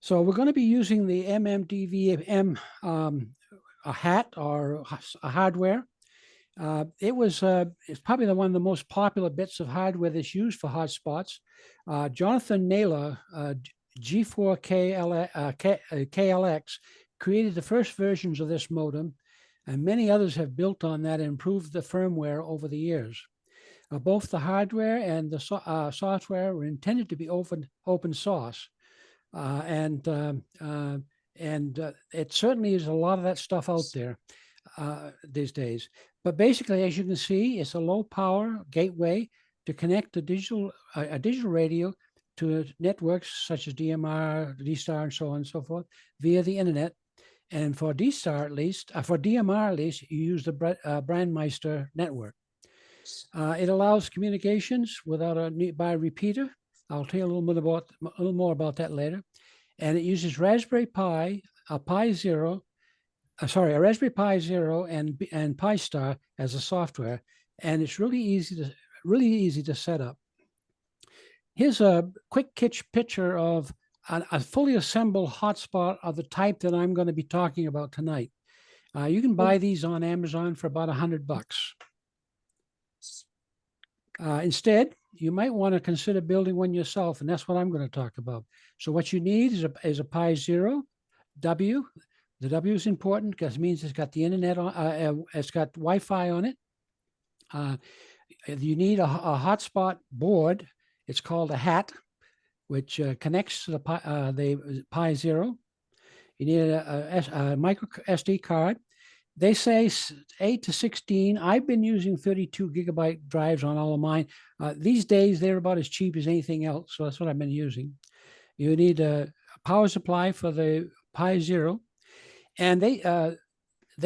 So we're going to be using the MMDVM a hat or a hardware. It's probably one of the most popular bits of hardware that's used for hotspots. Jonathan Naylor, G4KLX, created the first versions of this modem, and many others have built on that and improved the firmware over the years. Both the hardware and the software were intended to be open source. And it certainly is a lot of that stuff out there these days. But basically, as you can see, it's a low power gateway to connect a digital radio to networks such as DMR, D-Star, and so on and so forth via the internet. And for D-Star at least, for DMR at least, you use the Brandmeister network. It allows communications without a by repeater. I'll tell you a little more about that later. And it uses Raspberry Pi, a Raspberry Pi Zero and Pi Star as a software, and it's really easy to set up. Here's a quick picture of a fully assembled hotspot of the type that I'm going to be talking about tonight. You can buy these on Amazon for about $100. Instead, you might want to consider building one yourself, and that's what I'm going to talk about. So what you need is a Pi Zero W. The W is important because it means it's got the internet on, it's got Wi-Fi on it. You need a hotspot board. It's called a hat, which connects to the Pi Zero. You need a micro SD card. They say 8 to 16. I've been using 32 gigabyte drives on all of mine. These days, they're about as cheap as anything else. So that's what I've been using. You need a power supply for the Pi Zero. And they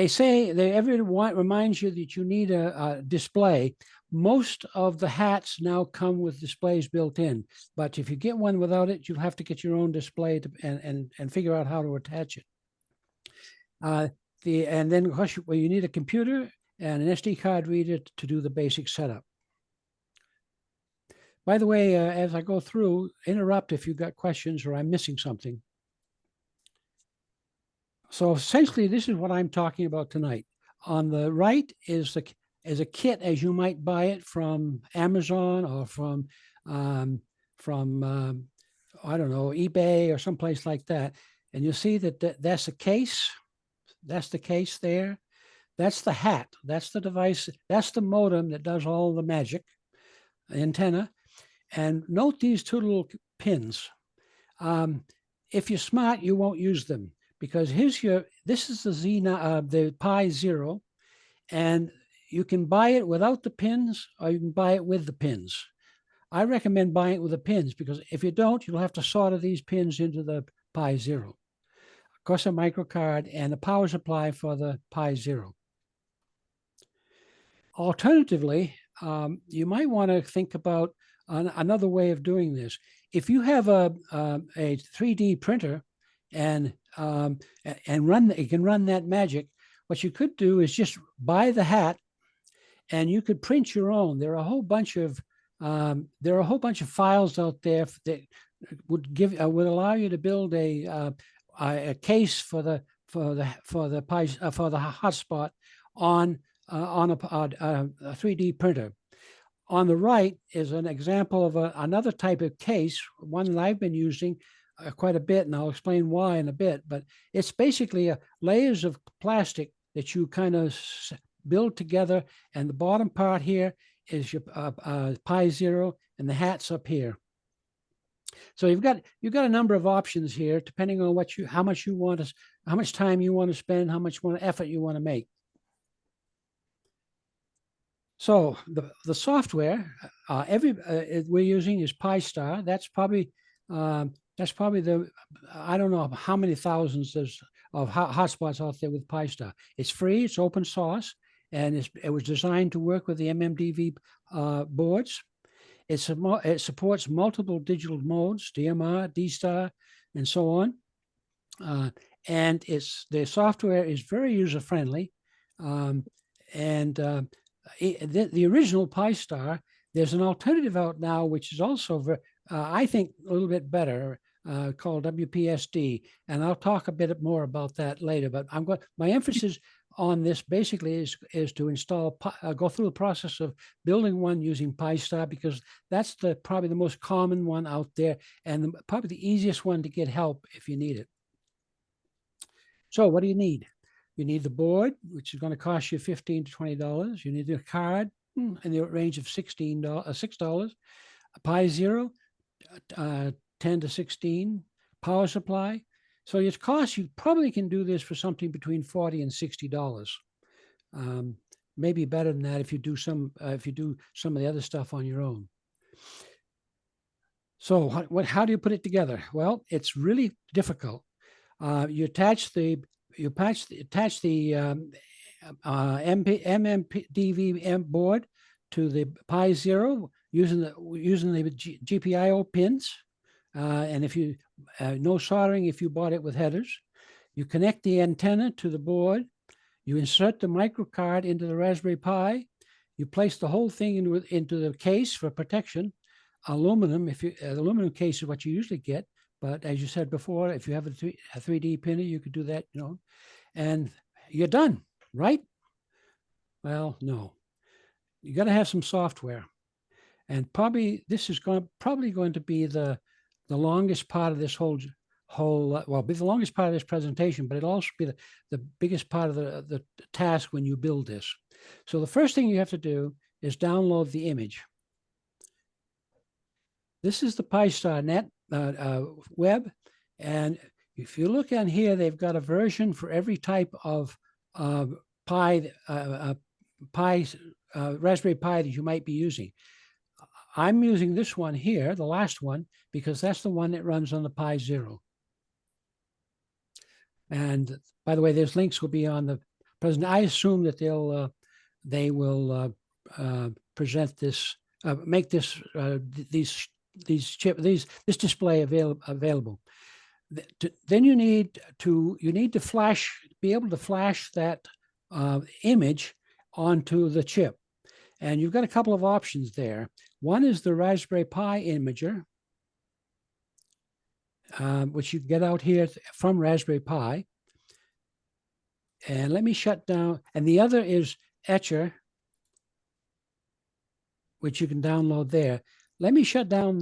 say everyone reminds you that you need a display. Most of the hats now come with displays built in, but if you get one without it, you'll have to get your own display and figure out how to attach it. And then of course, you need a computer and an SD card reader to do the basic setup. By the way, as I go through, interrupt if you've got questions or I'm missing something. So essentially, this is what I'm talking about tonight. On the right is a kit as you might buy it from Amazon or from I don't know, eBay or someplace like that. And you'll see that that's a case. That's the case there. That's the hat. That's the device. That's the modem that does all the magic, antenna. And note these two little pins. If you're smart, you won't use them because this is the Pi Zero, and you can buy it without the pins or you can buy it with the pins. I recommend buying it with the pins because if you don't, you'll have to solder these pins into the Pi Zero. Of course, a micro card and a power supply for the Pi Zero. Alternatively, you might want to think about another way of doing this. If you have a 3D printer and you can run that magic, what you could do is just buy the hat and you could print your own. There are a whole bunch of files out there that would allow you to build a case for the hotspot on a 3D printer. On the right is an example of another type of case, one that I've been using quite a bit, and I'll explain why in a bit. But it's basically layers of plastic that you kind of build together, and the bottom part here is your Pi Zero, and the hat's up here. So you've got a number of options here, depending on how much time you want to spend, how much effort you want to make. So the software we're using is Pi-Star. That's probably the, I don't know how many thousands of hotspots out there with Pi-Star. It's free, it's open source, and it was designed to work with the MMDV boards. It supports multiple digital modes, DMR, D-Star, and so on. And the software is very user-friendly. The original Pi-Star, there's an alternative out now, which is also, I think, a little bit better, called WPSD. And I'll talk a bit more about that later. But my emphasis on this basically is to go through the process of building one using Pi-Star, because that's probably the most common one out there and probably the easiest one to get help if you need it. So what do you need? You need the board, which is going to cost you $15 to $20. You need a card in the range of $6. A Pi Zero, 10 to 16. Power supply. So its cost, you probably can do this for something between $40 and $60. Maybe better than that if you do some of the other stuff on your own. So how do you put it together? Well, it's really difficult. You attach the MMDV board to the Pi Zero using the GPIO pins. And if you no soldering if you bought it with headers. You connect the antenna to the board. You insert the micro card into the Raspberry Pi. You place the whole thing into the case for protection. Aluminum, aluminum case is what you usually get. But as you said before, if you have a 3D printer, you could do that, and you're done, right? Well, no. You got to have some software. And probably this is probably going to be the longest part of this whole well, be the longest part of this presentation, but it'll also be the biggest part of the task when you build this. So the first thing you have to do is download the image. This is the PyStar.net web, and if you look on here, they've got a version for every type of Raspberry Pi that you might be using. I'm using this one here, the last one, because that's the one that runs on the Pi Zero. And by the way, those links will be on the present. I assume that they will present this, make this this display available. Then you need to be able to flash that image onto the chip, and you've got a couple of options there. One is the Raspberry Pi imager, which you get out here from Raspberry Pi. And let me shut down. And the other is Etcher, which you can download there. Let me shut down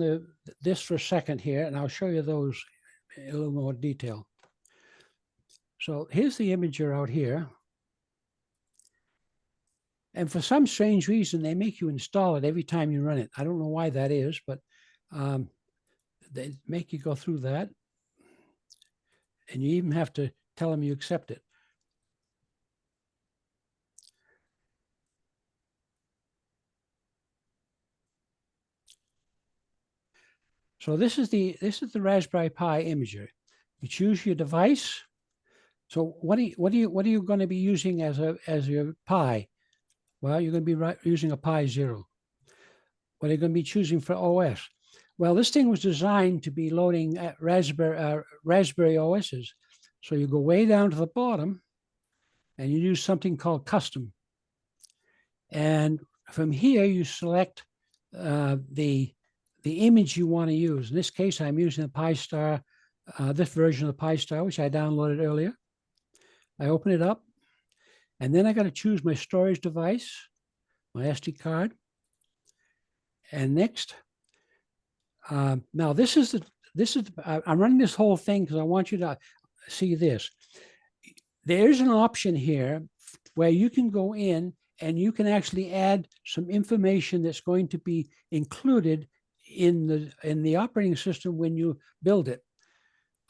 this for a second here, and I'll show you those in a little more detail. So here's the imager out here. And for some strange reason, they make you install it every time you run it. I don't know why that is, but they make you go through that. And you even have to tell them you accept it. So this is the Raspberry Pi imager. You choose your device. So what are you going to be using as your Pi? Well, you're going to be using a Pi Zero. What are you going to be choosing for OS? Well, this thing was designed to be loading at Raspberry OSs. So you go way down to the bottom, and you use something called custom. And from here, you select the image you want to use. In this case, I'm using the PyStar, this version of the PyStar, which I downloaded earlier. I open it up, and then I got to choose my storage device, my SD card. And next, now I'm running this whole thing because I want you to see this. There's an option here where you can go in and you can actually add some information that's going to be included in the operating system when you build it.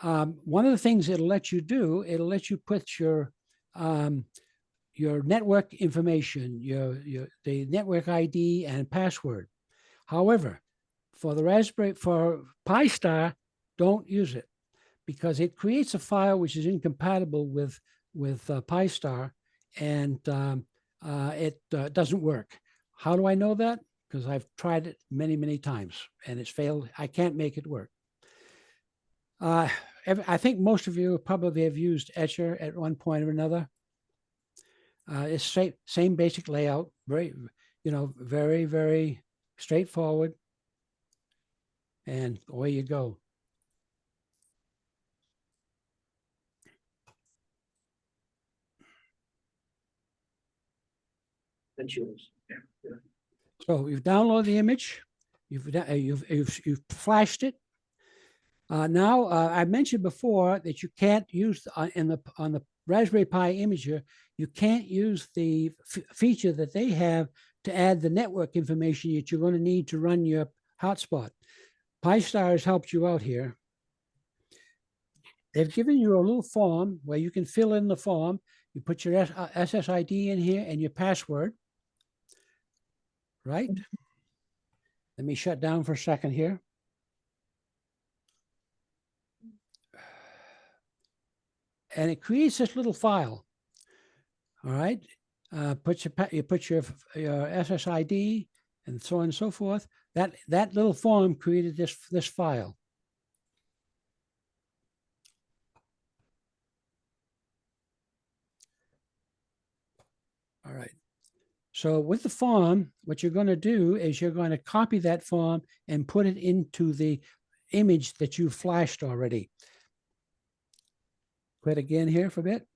One of the things it'll let you do, it'll let you put your network information, the network ID and password. However, for PyStar, don't use it because it creates a file which is incompatible with PyStar, and it doesn't work. How do I know that? Because I've tried it many, many times and it's failed. I can't make it work. I think most of you probably have used Etcher at one point or another. It's same basic layout, very, very, very straightforward. And away you go. That's yours. Yeah. So you've downloaded the image, you've flashed it. Now I mentioned before that you can't use on the Raspberry Pi imager, you can't use the feature that they have to add the network information that you're going to need to run your hotspot. PyStar has helped you out here. They've given you a little form where you can fill in the form. You put your SSID in here and your password. Right? Let me shut down for a second here. And it creates this little file. All right. You put your SSID and so on and so forth. That little form created this file. All right. So with the form, what you're going to do is you're going to copy that form and put it into the image that you flashed already. Quit again here for a bit.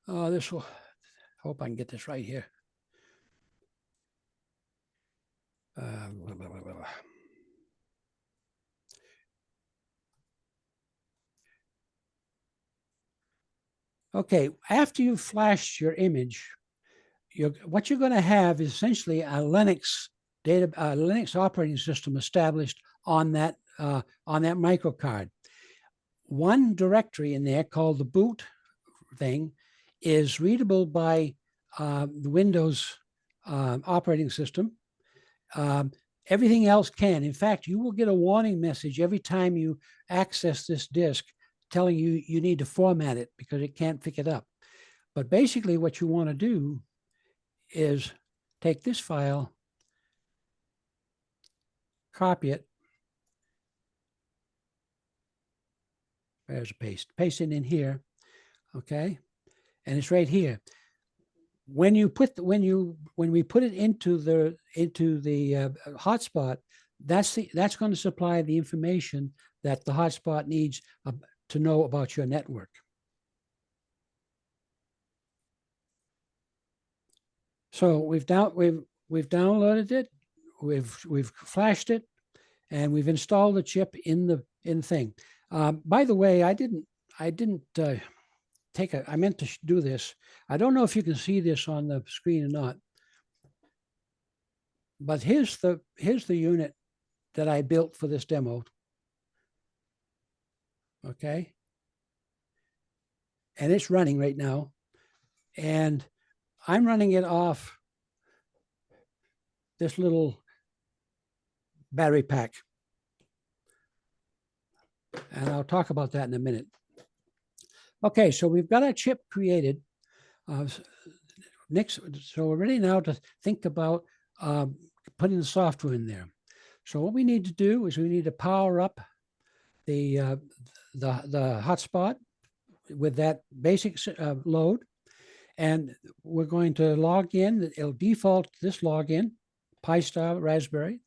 This will, hope I can get this right here. Blah, blah, blah, blah. Okay, after you've flashed your image, what you're going to have is essentially a Linux Linux operating system established on that microcard. One directory in there called the boot thing is readable by the Windows operating system. Everything else can. In fact, you will get a warning message every time you access this disk telling you you need to format it because it can't pick it up. But basically what you want to do is take this file, copy it. There's a paste it in here. Okay. And it's right here. When we put it into the hotspot, that's going to supply the information that the hotspot needs to know about your network. So we've downloaded it, we've flashed it, and we've installed the chip in the thing. By the way, I meant to do this. I don't know if you can see this on the screen or not, but here's the unit that I built for this demo. Okay. And it's running right now. And I'm running it off this little battery pack. And I'll talk about that in a minute. Okay, so we've got our chip created. So we're ready now to think about putting the software in there. So what we need to do is we need to power up the hotspot with that basic load. And we're going to log in. It'll default to this login, Pi-Star Raspberry.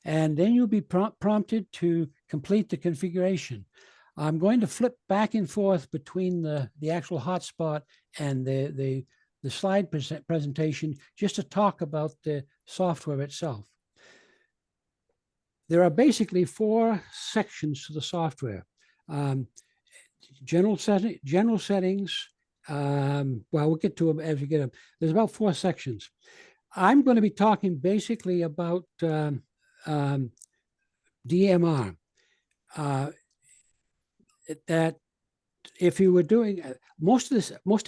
And then you'll be prompted to complete the configuration. I'm going to flip back and forth between the actual hotspot and the slide presentation just to talk about the software itself. There are basically 4 sections to the software. General settings. Well, we'll get to them as we get them. There's about 4 sections. I'm going to be talking basically about DMR. That if you were doing most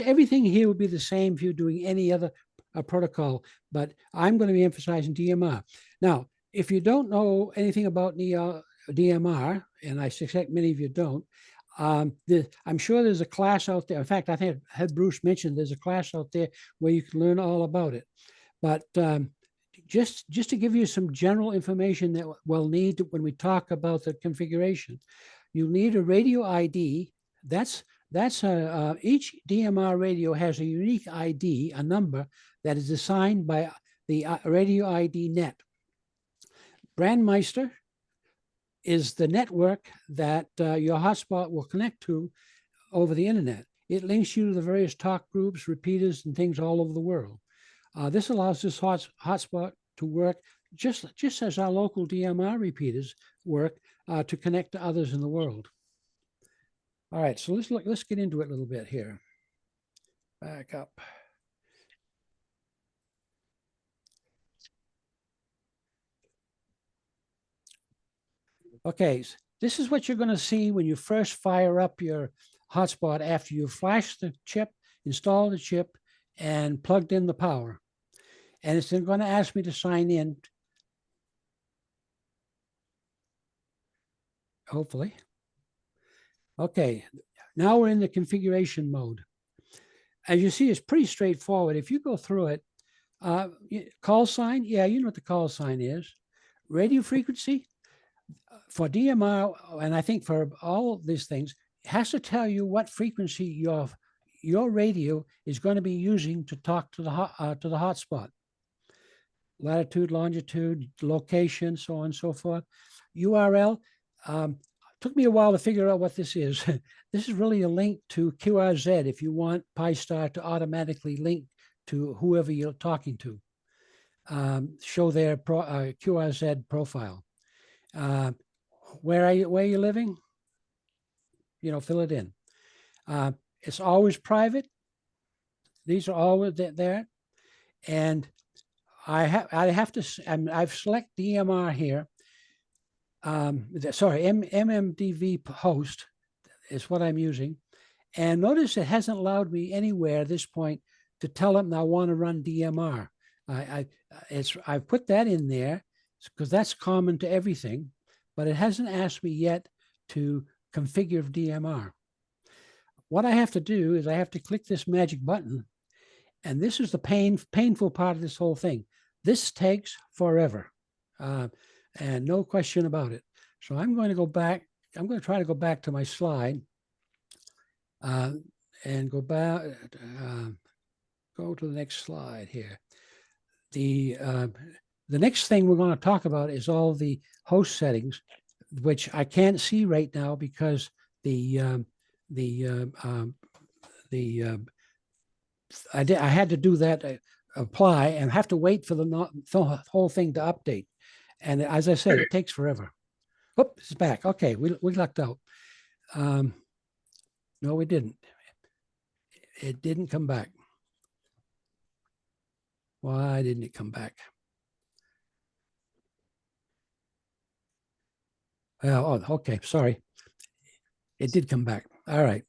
everything here would be the same if you're doing any other protocol, but I'm going to be emphasizing DMR. Now, if you don't know anything about DMR, and I suspect many of you don't, I'm sure there's a class out there. In fact, I think I had Bruce mention there's a class out there where you can learn all about it. But just to give you some general information that we'll need when we talk about the configuration, you'll need a radio ID. Each DMR radio has a unique ID, a number that is assigned by the radio ID net. Brandmeister is the network that your hotspot will connect to over the internet. It links you to the various talk groups, repeaters, and things all over the world. This allows this hotspot to work just as our local DMR repeaters work to connect to others in the world. All right, so let's get into it a little bit here. Back up. Okay, this is what you're going to see when you first fire up your hotspot after you flash the chip, install the chip, and plugged in the power. And it's then going to ask me to sign in. Hopefully. Okay, now we're in the configuration mode. As you see, it's pretty straightforward. If you go through it, call sign, yeah, you know what the call sign is. Radio frequency, for DMR, and I think for all these things, it has to tell you what frequency your radio is going to be using to talk to the hotspot. Latitude, longitude, location, so on and so forth. URL, took me a while to figure out what this is. This is really a link to QRZ if you want Pi-Star to automatically link to whoever you're talking to. Show their QRZ profile. Where are you living? You know, fill it in. It's always private. These are always there. And I've select DMR here. Sorry, MMDV host is what I'm using. And notice it hasn't allowed me anywhere at this point to tell them I want to run DMR. I've put that in there because that's common to everything, but it hasn't asked me yet to configure DMR. What I have to do is I have to click this magic button, and this is the painful part of this whole thing. This takes forever, and no question about it. So I'm going to go back. I'm going to try to go back to my slide and go back. Go to the next slide here. The next thing we're going to talk about is all the host settings, which I can't see right now because I had to do that apply and have to wait for the whole thing to update. And as I said, it takes forever. Whoop, it's back. Okay, we lucked out. No, we didn't. It didn't come back. Why didn't it come back? Oh, okay, sorry. It did come back. All right.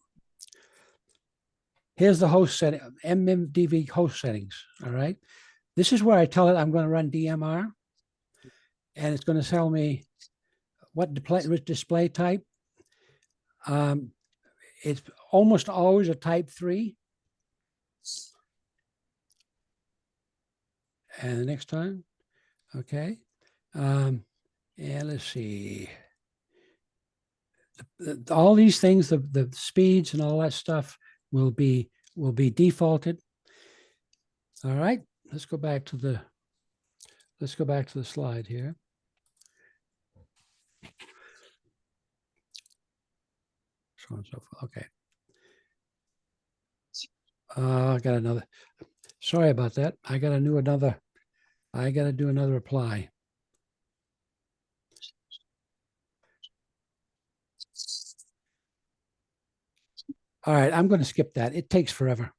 Here's the host setting, MMDV host settings. All right. This is where I tell it I'm going to run DMR, and it's going to tell me what display type. It's almost always a type 3. And the next time, okay. And let's see. All these things, the speeds and all that stuff will be defaulted. All right, let's go back to the slide here. So on and so forth. Okay. I got another. Sorry about that. I got to do another apply. All right, I'm going to skip that. It takes forever.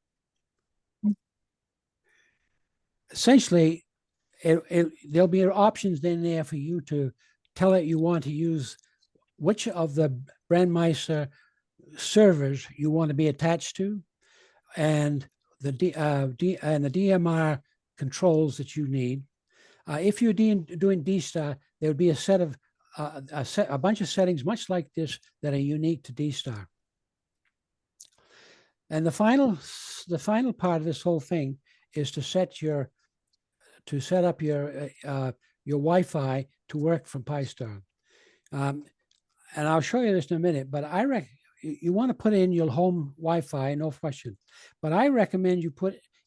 Essentially, there'll be options in there for you to tell it you want to use which of the Brandmeister servers you want to be attached to, and the DMR controls that you need. If you're doing D-Star, there would be a set of a bunch of settings much like this that are unique to D-Star. And the final part of this whole thing is to set up your Wi-Fi to work from Pi-Star. And I'll show you this in a minute, but I reckon you want to put in your home Wi-Fi, no question. But I recommend you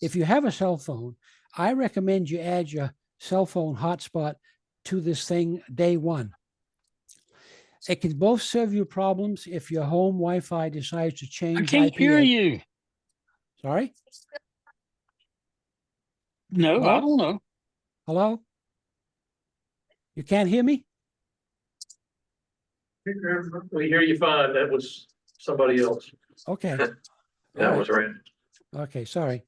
if you have a cell phone, I recommend you add your cell phone hotspot to this thing day one. It can both serve you problems if your home Wi-Fi decides to change. I can't hear you. Sorry? No, Hello? I don't know. Hello? You can't hear me? We hear you fine. That was somebody else. Okay. That was right. Okay, sorry.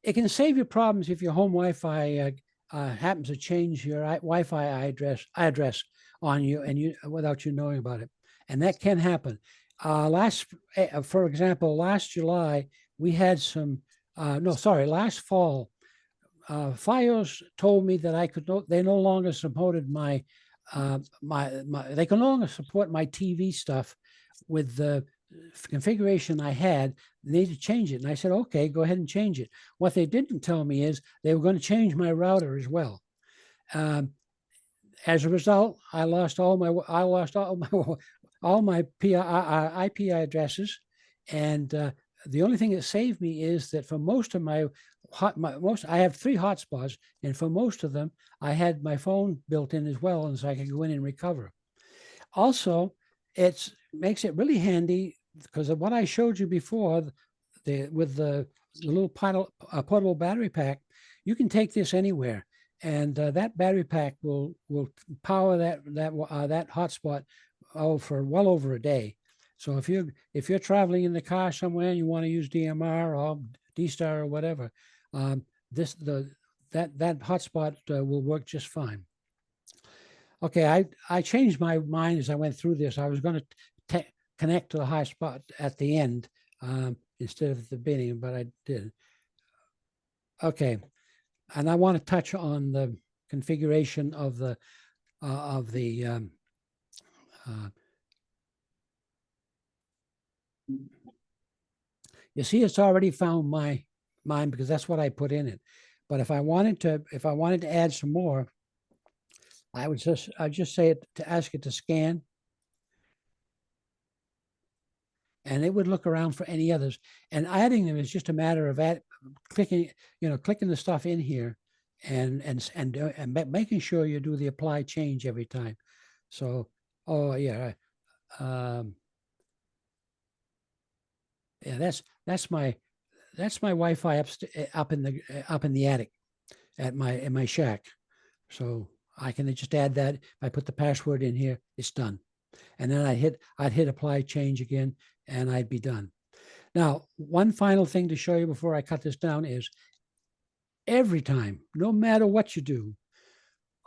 It can save you problems if your home Wi-Fi happens to change your Wi-Fi address on you and without you knowing about it, and that can happen. For example, last July we had last fall, FiOS told me that they no longer supported they can no longer support my TV stuff with the configuration I had. They need to change it, and I said, okay, go ahead and change it. What they didn't tell me is they were going to change my router as well. As a result, I lost all my IP addresses, and the only thing that saved me is that for most of I have 3 hotspots, and for most of them, I had my phone built in as well, and so I could go in and recover. Also, makes it really handy because of what I showed you before, with the little portable battery pack. You can take this anywhere, and that battery pack will power that hotspot for well over a day. So if you're traveling in the car somewhere and you want to use DMR or D-Star or whatever, that hotspot will work just fine. Okay, I changed my mind as I went through this. I was going to connect to the hotspot at the end instead of the beginning, but I did. Okay, and I want to touch on the configuration of the you see, it's already found mine because that's what I put in it. But if I wanted to add some more, I'd just say it to ask it to scan, and it would look around for any others. And adding them is just a matter of clicking the stuff in here, and making sure you do the apply change every time. So, oh yeah, yeah, that's my Wi-Fi up in the attic in my shack. So I can just add that. If I put the password in here, it's done. And then I'd hit apply change again, and I'd be done. Now, one final thing to show you before I cut this down is every time, no matter what you do,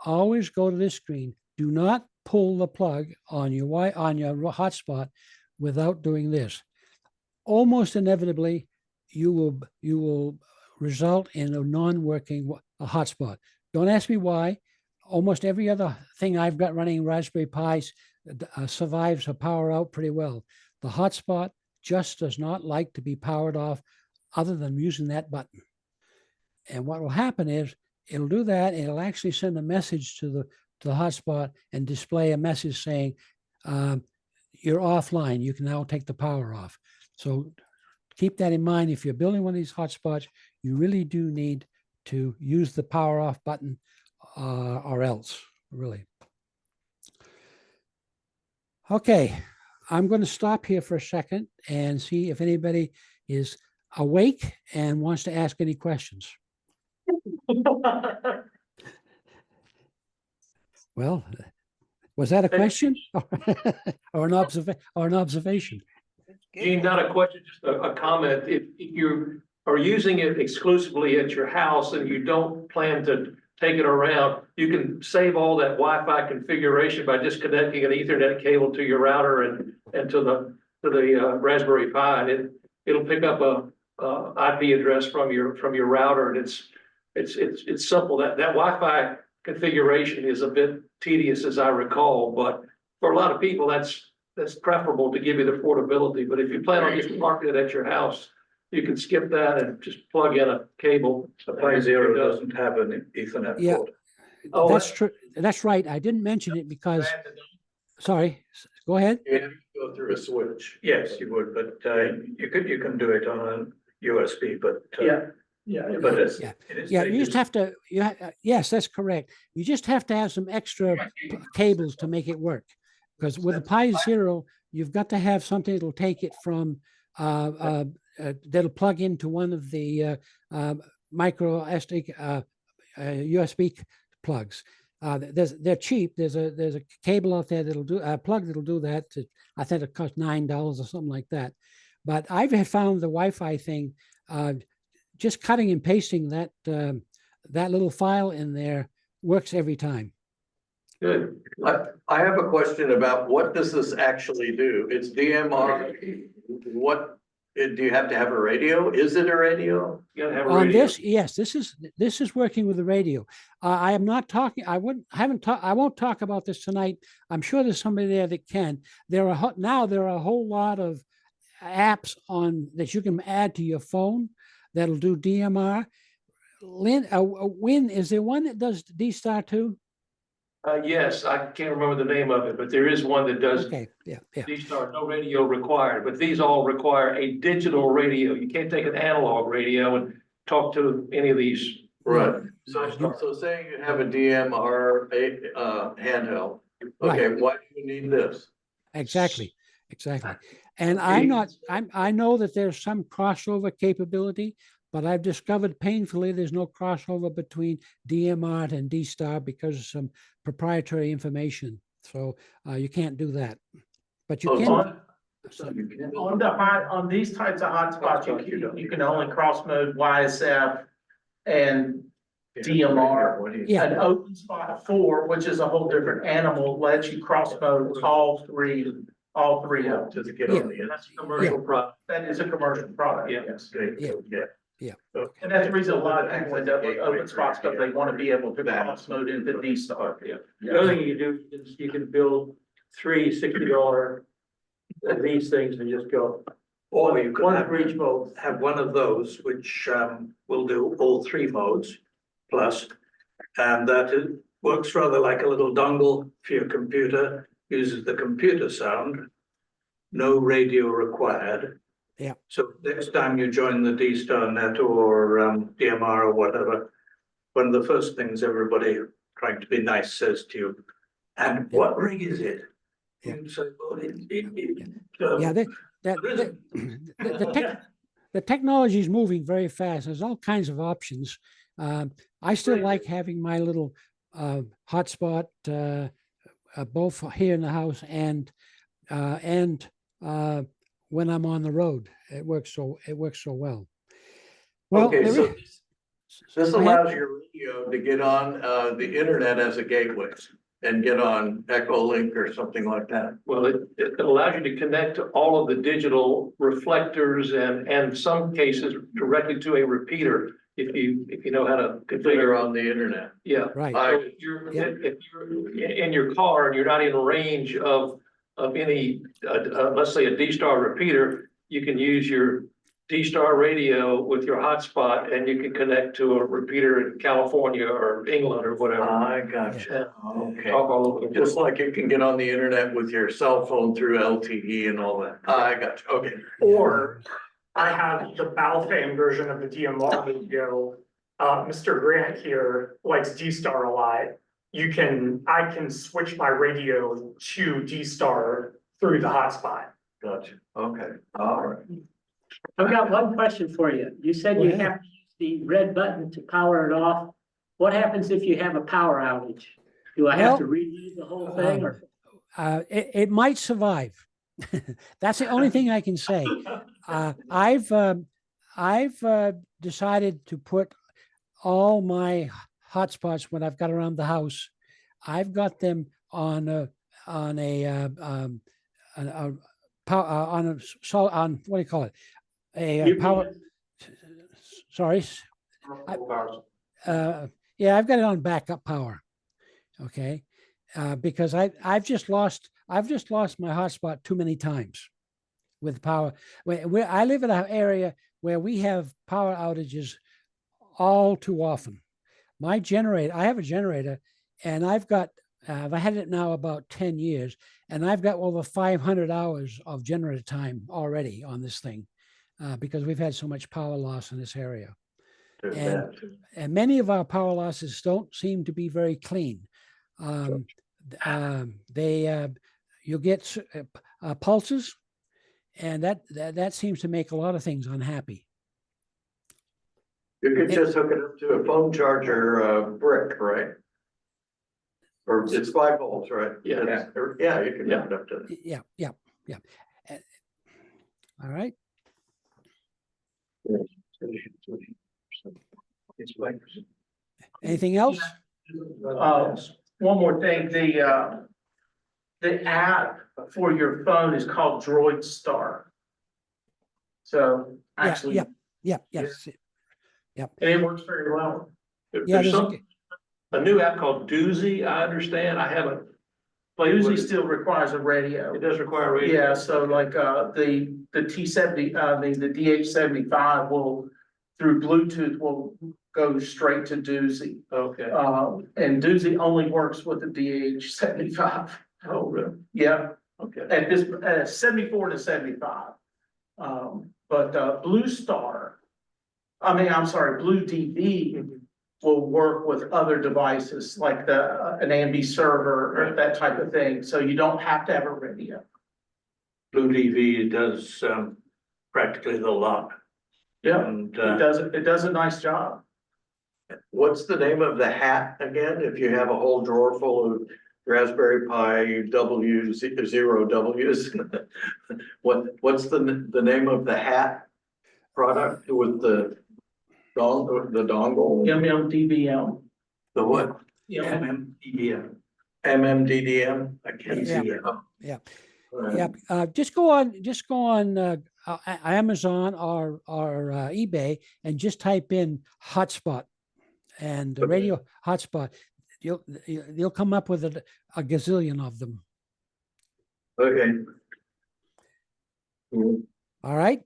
always go to this screen. Do not pull the plug on your hotspot without doing this. Almost inevitably, you will result in a non-working hotspot. Don't ask me why. Almost every other thing I've got running Raspberry Pis survives a power out pretty well. The hotspot just does not like to be powered off other than using that button. And what will happen is it'll do that. It'll actually send a message to the hotspot and display a message saying, you're offline. You can now take the power off. So keep that in mind. If you're building one of these hotspots, you really do need to use the power off button or else, really. Okay, I'm going to stop here for a second and see if anybody is awake and wants to ask any questions. Well, was that a question or an observation? Gene, not a question, just a comment. If you are using it exclusively at your house and you don't plan to take it around, you can save all that Wi-Fi configuration by just connecting an Ethernet cable to your router and to the Raspberry Pi, and it'll pick up a IP address from your router, and it's simple. That Wi-Fi configuration is a bit tedious, as I recall, but for a lot of people, that's preferable to give you the portability. But if you plan on just parking it at your house, you can skip that and just plug in a cable. Pi Zero doesn't have an Ethernet port. Oh, that's true. That's right. I didn't mention it because, sorry, go ahead. You have to go through a switch. Yes, you would, but you can do it on a USB, but but you just have to, yes, that's correct. You just have to have some extra cables to make it work. Because with a Pi Zero, you've got to have something that'll take it from, that'll plug into one of the micro SD USB plugs. They're cheap. There's a cable out there that'll do a plug that'll do that. I think it costs $9 or something like that. But I've found the Wi-Fi thing, just cutting and pasting that little file in there works every time. Good. I have a question about what does this actually do? It's DMR. What do you have to have a radio? Is it a radio? You gotta have a On radio. this, yes, this is working with the radio. I am not talking. I won't talk about this tonight. I'm sure there's somebody there that can. There are a whole lot of apps that you can add to your phone that'll do DMR. Win, is there one that does D-Star too? Yes, I can't remember the name of it, but there is one that does. Okay, yeah. These are no radio required, but these all require a digital radio. You can't take an analog radio and talk to any of these. Right. So saying you have a DMR handheld, okay, Right. why do you need this. Exactly, exactly. And I know that there's some crossover capability, but I've discovered painfully there's no crossover between DMR and D-Star because of some proprietary information. So you can't do that. But you can. On these types of hotspots, you can only cross mode YSF and DMR. Yeah. An open spot 4, which is a whole different animal, lets you cross mode all three of them. To get on the. That's a commercial product. That is a commercial product, yes. And that's the reason a lot of people end up with open spots, because they want to be able to cross mode into D-Star. The other thing you do is you can build three $60 of these things and just go. Or you could One have, for each mode. have one of those which will do all 3 modes plus, and that works rather like a little dongle for your computer, uses the computer sound, no radio required. Yeah. So next time you join the D-Star net or DMR or whatever, one of the first things everybody trying to be nice says to you, and what rig is it? Yeah. You say, well, Yeah, the technology is moving very fast. There's all kinds of options. I still like having my little hotspot both here in the house and when I'm on the road. It works so well. Well, okay, so this go ahead. allows your radio to get on the internet as a gateway and get on Echolink or something like that. Well, it allows you to connect to all of the digital reflectors and some cases directly to a repeater if you know how to configure on the internet. Yeah. Right. So if you're in your car and you're not in range of any, let's say a D-Star repeater, you can use your D-Star radio with your hotspot and you can connect to a repeater in California or England or whatever. I gotcha. Okay. Talk all over the place. Just like you can get on the internet with your cell phone through LTE and all that. I gotcha. Okay. Or I have the Baofan version of the DMR radio. Mr. Grant here likes D-Star a lot. I can switch my radio to D-Star through the hotspot. Gotcha. Okay. All right. I've got one question for you. You said you have to use the red button to power it off. What happens if you have a power outage? Do I have to redo the whole thing or? It might survive. That's the only thing I can say. I've decided to put all my hotspots when I've got around the house. I've got them on what do you call it? A power. Sorry. Yeah, I've got it on backup power. Okay, because I've just lost my hotspot too many times with power. Where I live in an area where we have power outages all too often. My generator, I have a generator, and I've had it now about 10 years, and I've got over 500 hours of generator time already on this thing because we've had so much power loss in this area. And many of our power losses don't seem to be very clean. You'll get pulses, and that seems to make a lot of things unhappy. You could just hook it up to a phone charger brick, right? Or it's 5 volts, right? Yeah. Yeah, you can hook it up to that. Yeah. All right. Anything else? One more thing, the app for your phone is called Droid Star. So actually. Yes. And it works very well. There's a new app called Doozy, I understand. I haven't. Doozy still requires a radio. It does require a radio. Yeah, so like the T70, the DH75 will, through Bluetooth, will go straight to Doozy. Okay. And Doozy only works with the DH75. Oh, really? Yeah. Okay. At this 74 to 75. But Blue DB will work with other devices like an AMD server or that type of thing, so you don't have to have a radio. Blue TV does, practically the lot. Yeah, And, it does a nice job. what's the name of the hat again? If you have a whole drawer full of Raspberry Pi zero Ws, what's the name of the hat product with the dongle? MMDBM. The what? Yeah. MMDDM? I can't see it. Yeah. Right. Yeah, just go on Amazon or eBay and just type in hotspot and the radio hotspot. You'll come up with a gazillion of them. Okay. Cool. All right.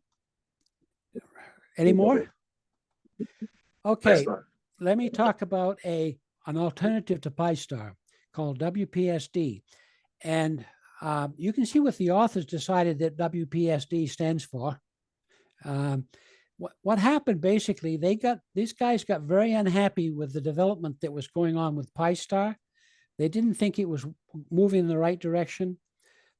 Any more? Okay. Let me talk about an alternative to Pi-Star called WPSD, and you can see what the authors decided that WPSD stands for. What happened basically, these guys got very unhappy with the development that was going on with Pi-Star. They didn't think it was moving in the right direction,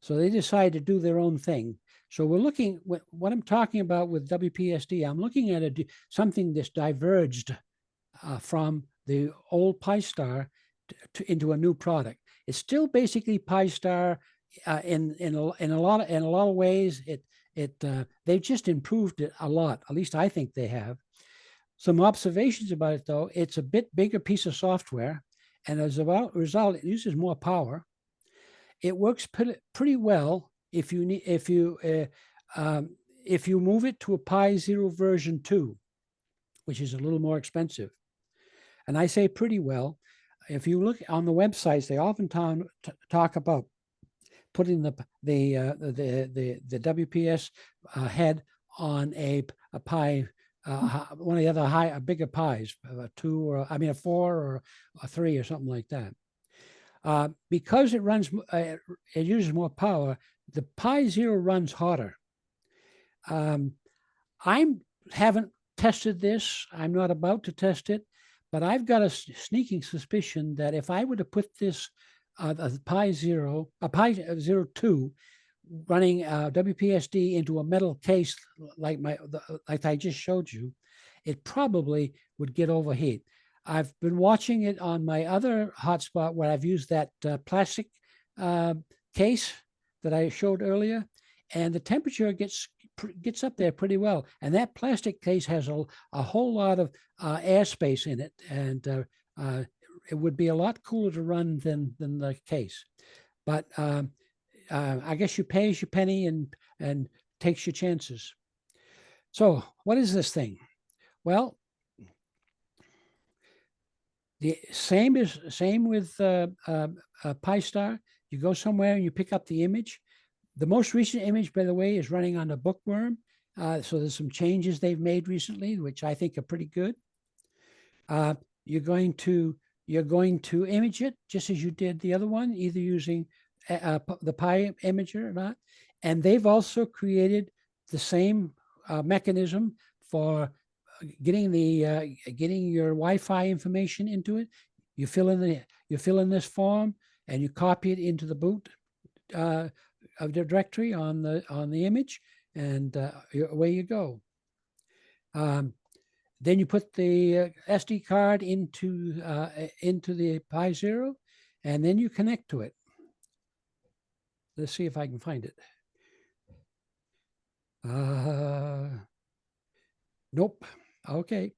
so they decided to do their own thing. So we're looking, what I'm talking about with WPSD, I'm looking at something that's diverged from the old Pi-Star into a new product. It's still basically Pi-Star in a lot of ways. They've just improved it a lot. At least I think they have. Some observations about it though: it's a bit bigger piece of software, and as a result, it uses more power. It works pretty well if you move it to a Pi Zero version 2, which is a little more expensive. And I say pretty well. If you look on the websites, they often talk about putting the WPS head on a Pi, one of the other bigger Pis, a 4 or a 3 or something like that. Because it uses more power, the Pi Zero runs hotter. I haven't tested this. I'm not about to test it, but I've got a sneaking suspicion that if I were to put this Pi Zero 2 running WPSD into a metal case like I just showed you, it probably would get overheat. I've been watching it on my other hotspot where I've used that plastic case that I showed earlier, and the temperature gets up there pretty well. And that plastic case has a whole lot of airspace in it, and it would be a lot cooler to run than the case. But I guess you pay as you penny and takes your chances. So what is this thing? Well, the same with Pi-Star. You go somewhere and you pick up the image. The most recent image, by the way, is running on a Bookworm. So there's some changes they've made recently, which I think are pretty good. You're going to image it just as you did the other one, either using the Pi imager or not. And they've also created the same mechanism for getting your Wi-Fi information into it. You fill in this form and you copy it into the boot of the directory on the image, and away you go. Then you put the SD card into the Pi Zero, and then you connect to it. Let's see if I can find it. Nope. Okay.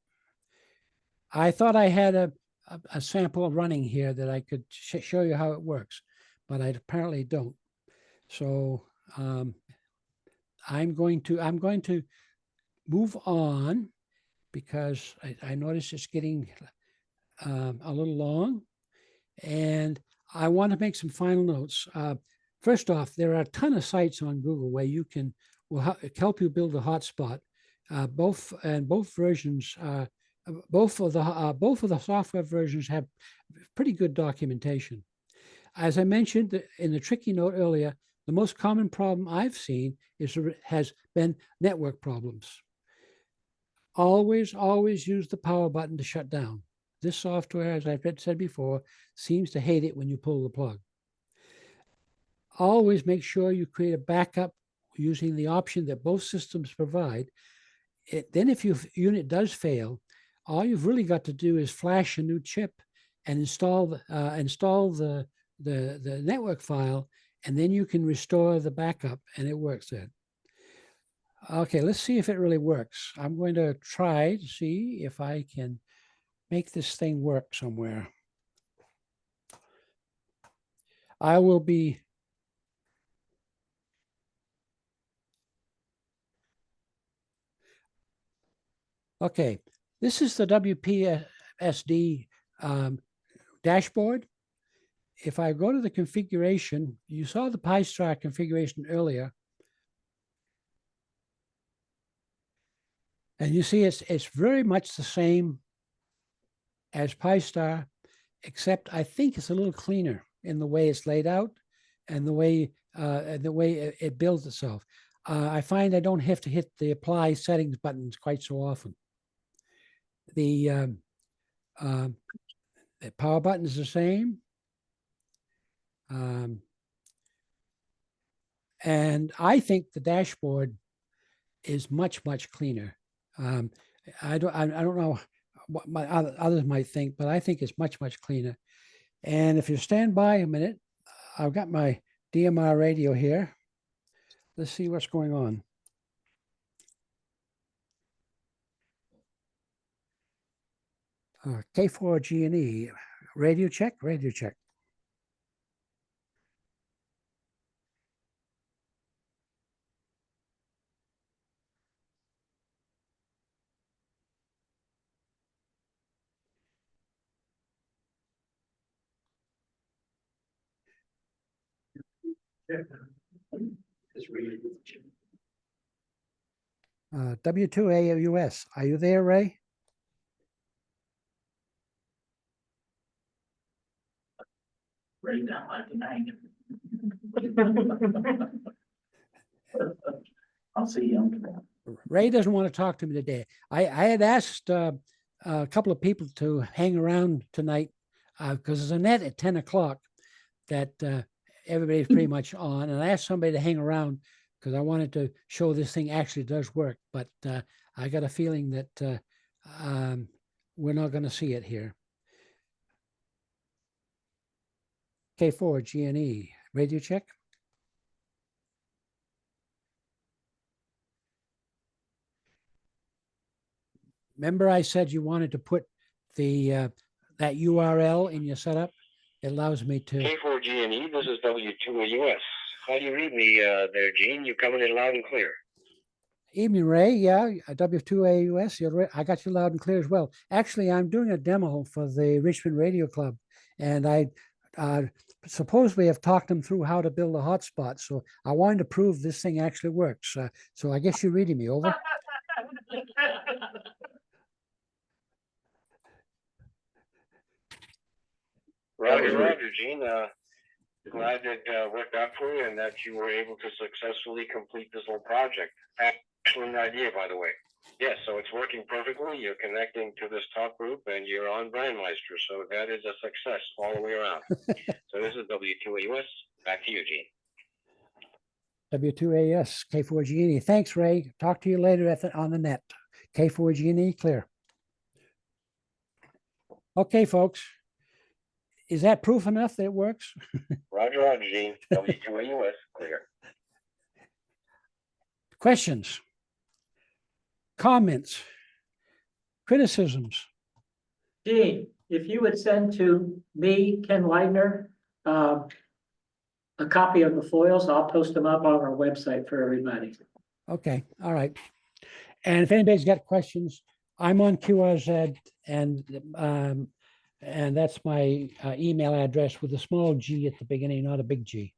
I thought I had a sample running here that I could show you how it works, but I apparently don't. So I'm going to move on because I notice it's getting a little long, and I want to make some final notes. First off, there are a ton of sites on Google where will help you build a hotspot. Both versions, both of the software versions have pretty good documentation. As I mentioned in the tricky note earlier, the most common problem I've seen has been network problems. Always use the power button to shut down. this software, as I've said before, seems to hate it when you pull the plug. Always make sure you create a backup using the option that both systems provide. Then if your unit does fail, all you've really got to do is flash a new chip and install the network file, and then you can restore the backup and it works then. Okay, let's see if it really works. I'm going to try to see if I can make this thing work somewhere. I will be okay. This is the WPSD dashboard. If I go to the configuration, you saw the Pi-Star configuration earlier. And you see it's very much the same as Pi-Star, except I think it's a little cleaner in the way it's laid out and the way it builds itself. I find I don't have to hit the apply settings buttons quite so often. The power button is the same. And I think the dashboard is much, much cleaner. I don't know what my others might think, but I think it's much, much cleaner. And if you stand by a minute, I've got my DMR radio here. Let's see what's going on. K4G&E, radio check, radio check. W2AUS, are you there, Ray? Right now, I'll see you. Ray doesn't want to talk to me today. I had asked a couple of people to hang around tonight because there's a net at 10 o'clock that everybody's pretty much on. And I asked somebody to hang around because I wanted to show this thing actually does work. But I got a feeling that we're not going to see it here. K4G&E, radio check. Remember I said you wanted to put the that URL in your setup? It allows me to. K4G&E, this is W2AUS. How do you read me there, Gene? You're coming in loud and clear. Evening, Ray. Yeah, W2AUS. I got you loud and clear as well. Actually, I'm doing a demo for the Richmond Radio Club, and I supposedly have talked them through how to build a hotspot. So I wanted to prove this thing actually works. So I guess you're reading me, over. Roger, Gene. Glad it worked out for you and that you were able to successfully complete this whole project. Excellent idea, by the way. Yes, so it's working perfectly. You're connecting to this talk group and you're on Brandmeister. So that is a success all the way around. So this is W2AUS. Back to you, Gene. W2AS, K4G&E. Thanks, Ray. Talk to you later on the net. K4G&E, clear. Okay, folks. Is that proof enough that it works? Roger, Gene. W2AUS, clear. Questions? Comments? Criticisms? Gene, if you would send to me, Ken Leidner, a copy of the foils, I'll post them up on our website for everybody. Okay, all right. And if anybody's got questions, I'm on QRZ, and that's my email address with a small g at the beginning, not a big G.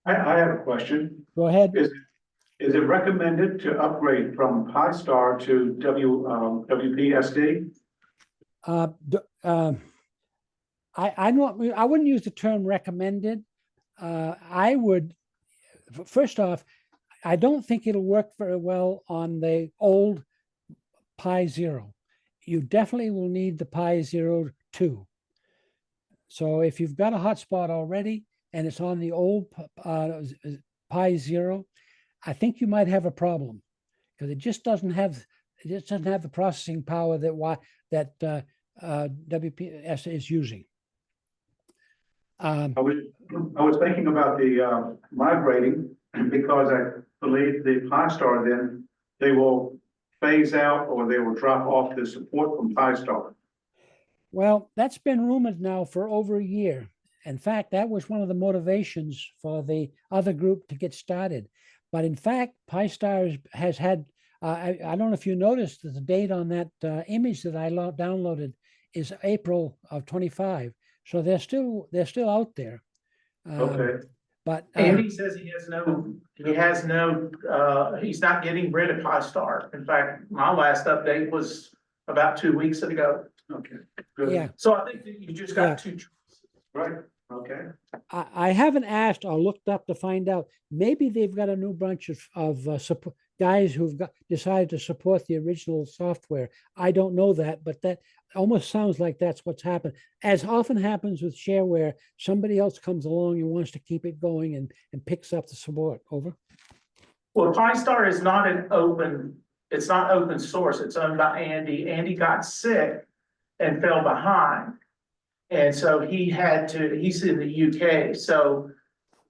I have a question. Go ahead. Is it recommended to upgrade from Pi-Star to WPSD? I wouldn't use the term recommended. I would, first off, I don't think it'll work very well on the old Pi Zero. you definitely will need the Pi 02. So if you've got a hotspot already and it's on the old Pi 0, I think you might have a problem because it just doesn't have the processing power that WPS is using. I was thinking about the migrating because I believe the Pi-Star then they will phase out or they will drop off the support from Pi-Star. Well, that's been rumored now for over a year. In fact, that was one of the motivations for the other group to get started. But in fact, Pi-Star has had, I don't know if you noticed that the date on that image that I downloaded is April of 25. So they're still out there. Okay. But Andy says he's not getting rid of Pi-Star. In fact, my last update was about 2 weeks ago. Okay. Good. yeah, So I think that you just got two choices. Right. Okay. I haven't asked or looked up to find out. Maybe they've got a new bunch of guys who've decided to support the original software. I don't know that, but that almost sounds like that's what's happened. As often happens with shareware, somebody else comes along and wants to keep it going and picks up the support. Over. Well, Pi-Star is not it's not open source. It's owned by Andy. Andy got sick and fell behind. And so he's in the UK. So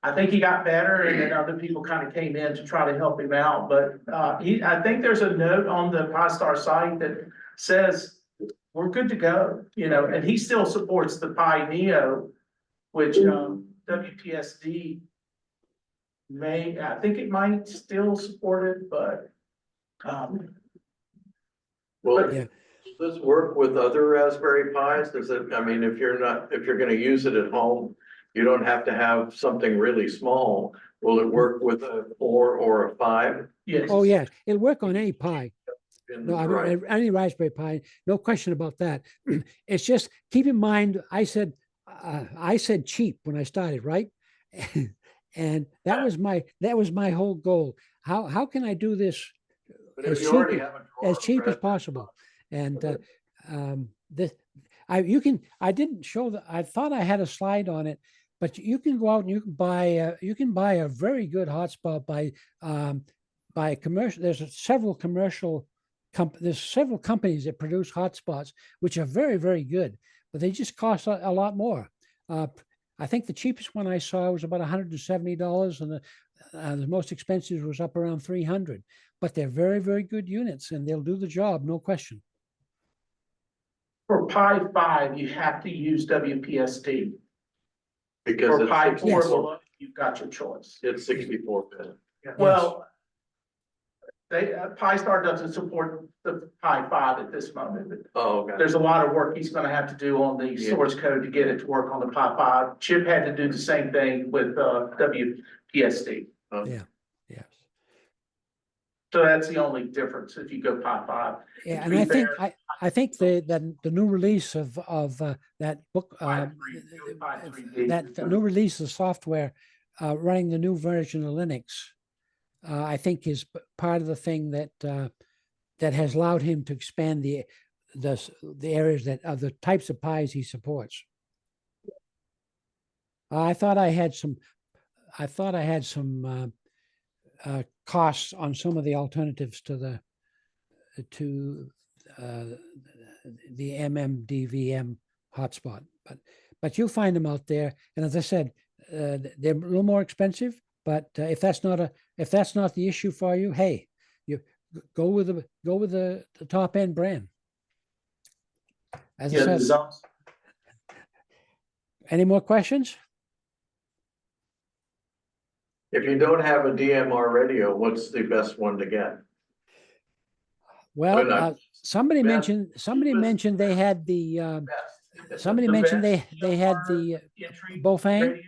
I think he got better and then other people kind of came in to try to help him out. But I think there's a note on the Pi-Star site that says we're good to go, and he still supports the Pi Neo, which WPSD I think it might still support it, but Well, does this work with other Raspberry Pis? Does it, I mean, if you're gonna use it at home, you don't have to have something really small. Will it work with a 4 or a 5? yes. Oh yeah, it'll work on any Pi. No, I Right. mean, any Raspberry Pi, no question about that. It's just keep in mind, I said cheap when I started, right? And that was my whole goal. How can I do this But as if you cheap already have a drawer as of cheap as Raspberry possible? And I didn't show that. I thought I had a slide on it, but you can go out and you can buy a very good hotspot by commercial. There's several companies that produce hotspots, which are very, very good, but they just cost a lot more. I think the cheapest one I saw was about $170, and the most expensive was up around $300. But they're very, very good units, and they'll do the job, no question. For Pi 5, you have to use WPSD. Because For it's Pi 4, 64 below, you've got your choice. It's 64-bit. Well, Pi-Star doesn't support the Pi 5 at this moment. Oh, okay. There's a lot of work he's gonna have to do on the source code to get it to work on the Pi 5. Chip had to do the same thing with WPSD. Yeah. Yes. So that's the only difference if you go Pi 5. Yeah, To and be I think the new release of that book Pi 3, the new release of software running the new version of Linux, I think is part of the thing that has allowed him to expand the areas that of the types of Pis he supports. I thought I had some costs on some of the alternatives to the MMDVM hotspot, but you'll find them out there. And as I said, they're a little more expensive. But if that's not the issue for you, hey, you go with the top end brand. As I said, any more questions? If you don't have a DMR radio, what's the best one to get? Well, somebody mentioned they had the Bofang.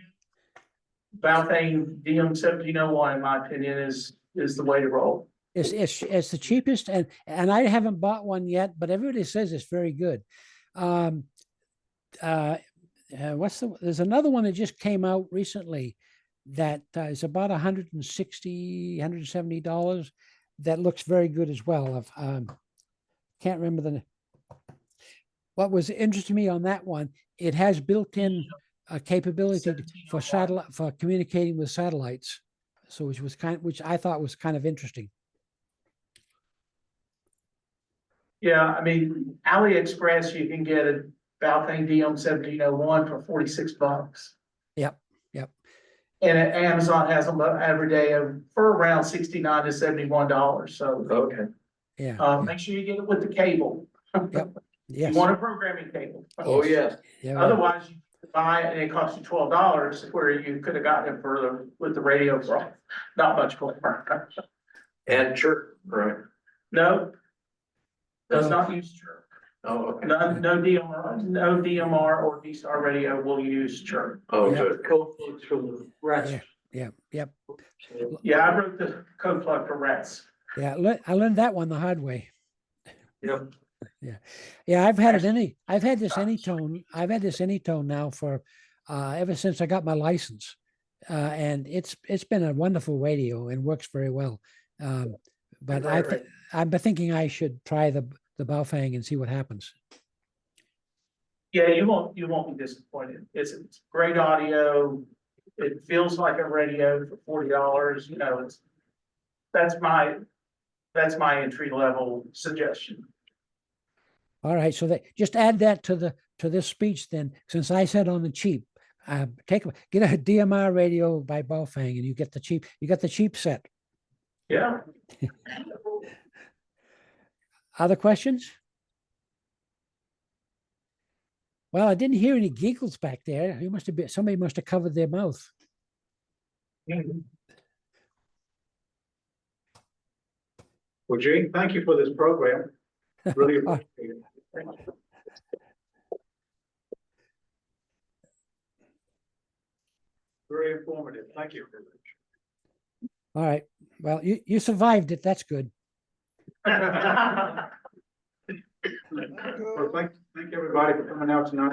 Baofeng DM1701, in my opinion, is the way to roll. It's the cheapest, and I haven't bought one yet, but everybody says it's very good. There's another one that just came out recently that is about $160, $170 that looks very good as well. Can't remember what was interesting to me on that one, it has built-in capability for satellite, for communicating with satellites. So which I thought was kind of interesting. Yeah, I mean, AliExpress, you can get a Balcony DM1701 for $46. Yep, yep. And Amazon has them every day for around $69 to $71. So, Okay. Yeah. make sure you get it with the cable. Yep. Yes. You want a programming cable. Oh, yeah. Yeah, Otherwise, you buy it and it costs you $12, where you could have gotten it with the radio for not much more. And chirp, right? No. Does No. not use chirp. Oh, okay. No DMR or D-Star radio will use chirp. Oh, Yeah. good. Code plugs from the rest. Yeah, yep. Yeah, I wrote the code plug for RATs. Yeah, I learned that one the hard way. Yep. Yeah, I've had this Anytone. I've had this Anytone now for ever since I got my license, and it's been a wonderful radio and works very well. But I'm thinking I should try the Baofeng and see what happens. Yeah, you won't be disappointed. It's great audio. It feels like a radio for $40. You know, that's my entry level suggestion. All right, so just add that to this speech then, since I said on the cheap, get a DMR radio by Baofeng and you get the cheap set. Yeah. Other questions? Well, I didn't hear any giggles back there. Somebody must have covered their mouth. Well, Gene, thank you for this program. Really appreciate it. Very informative. Thank you. All right. Well, you survived it. That's good. Well, thank everybody for coming out tonight.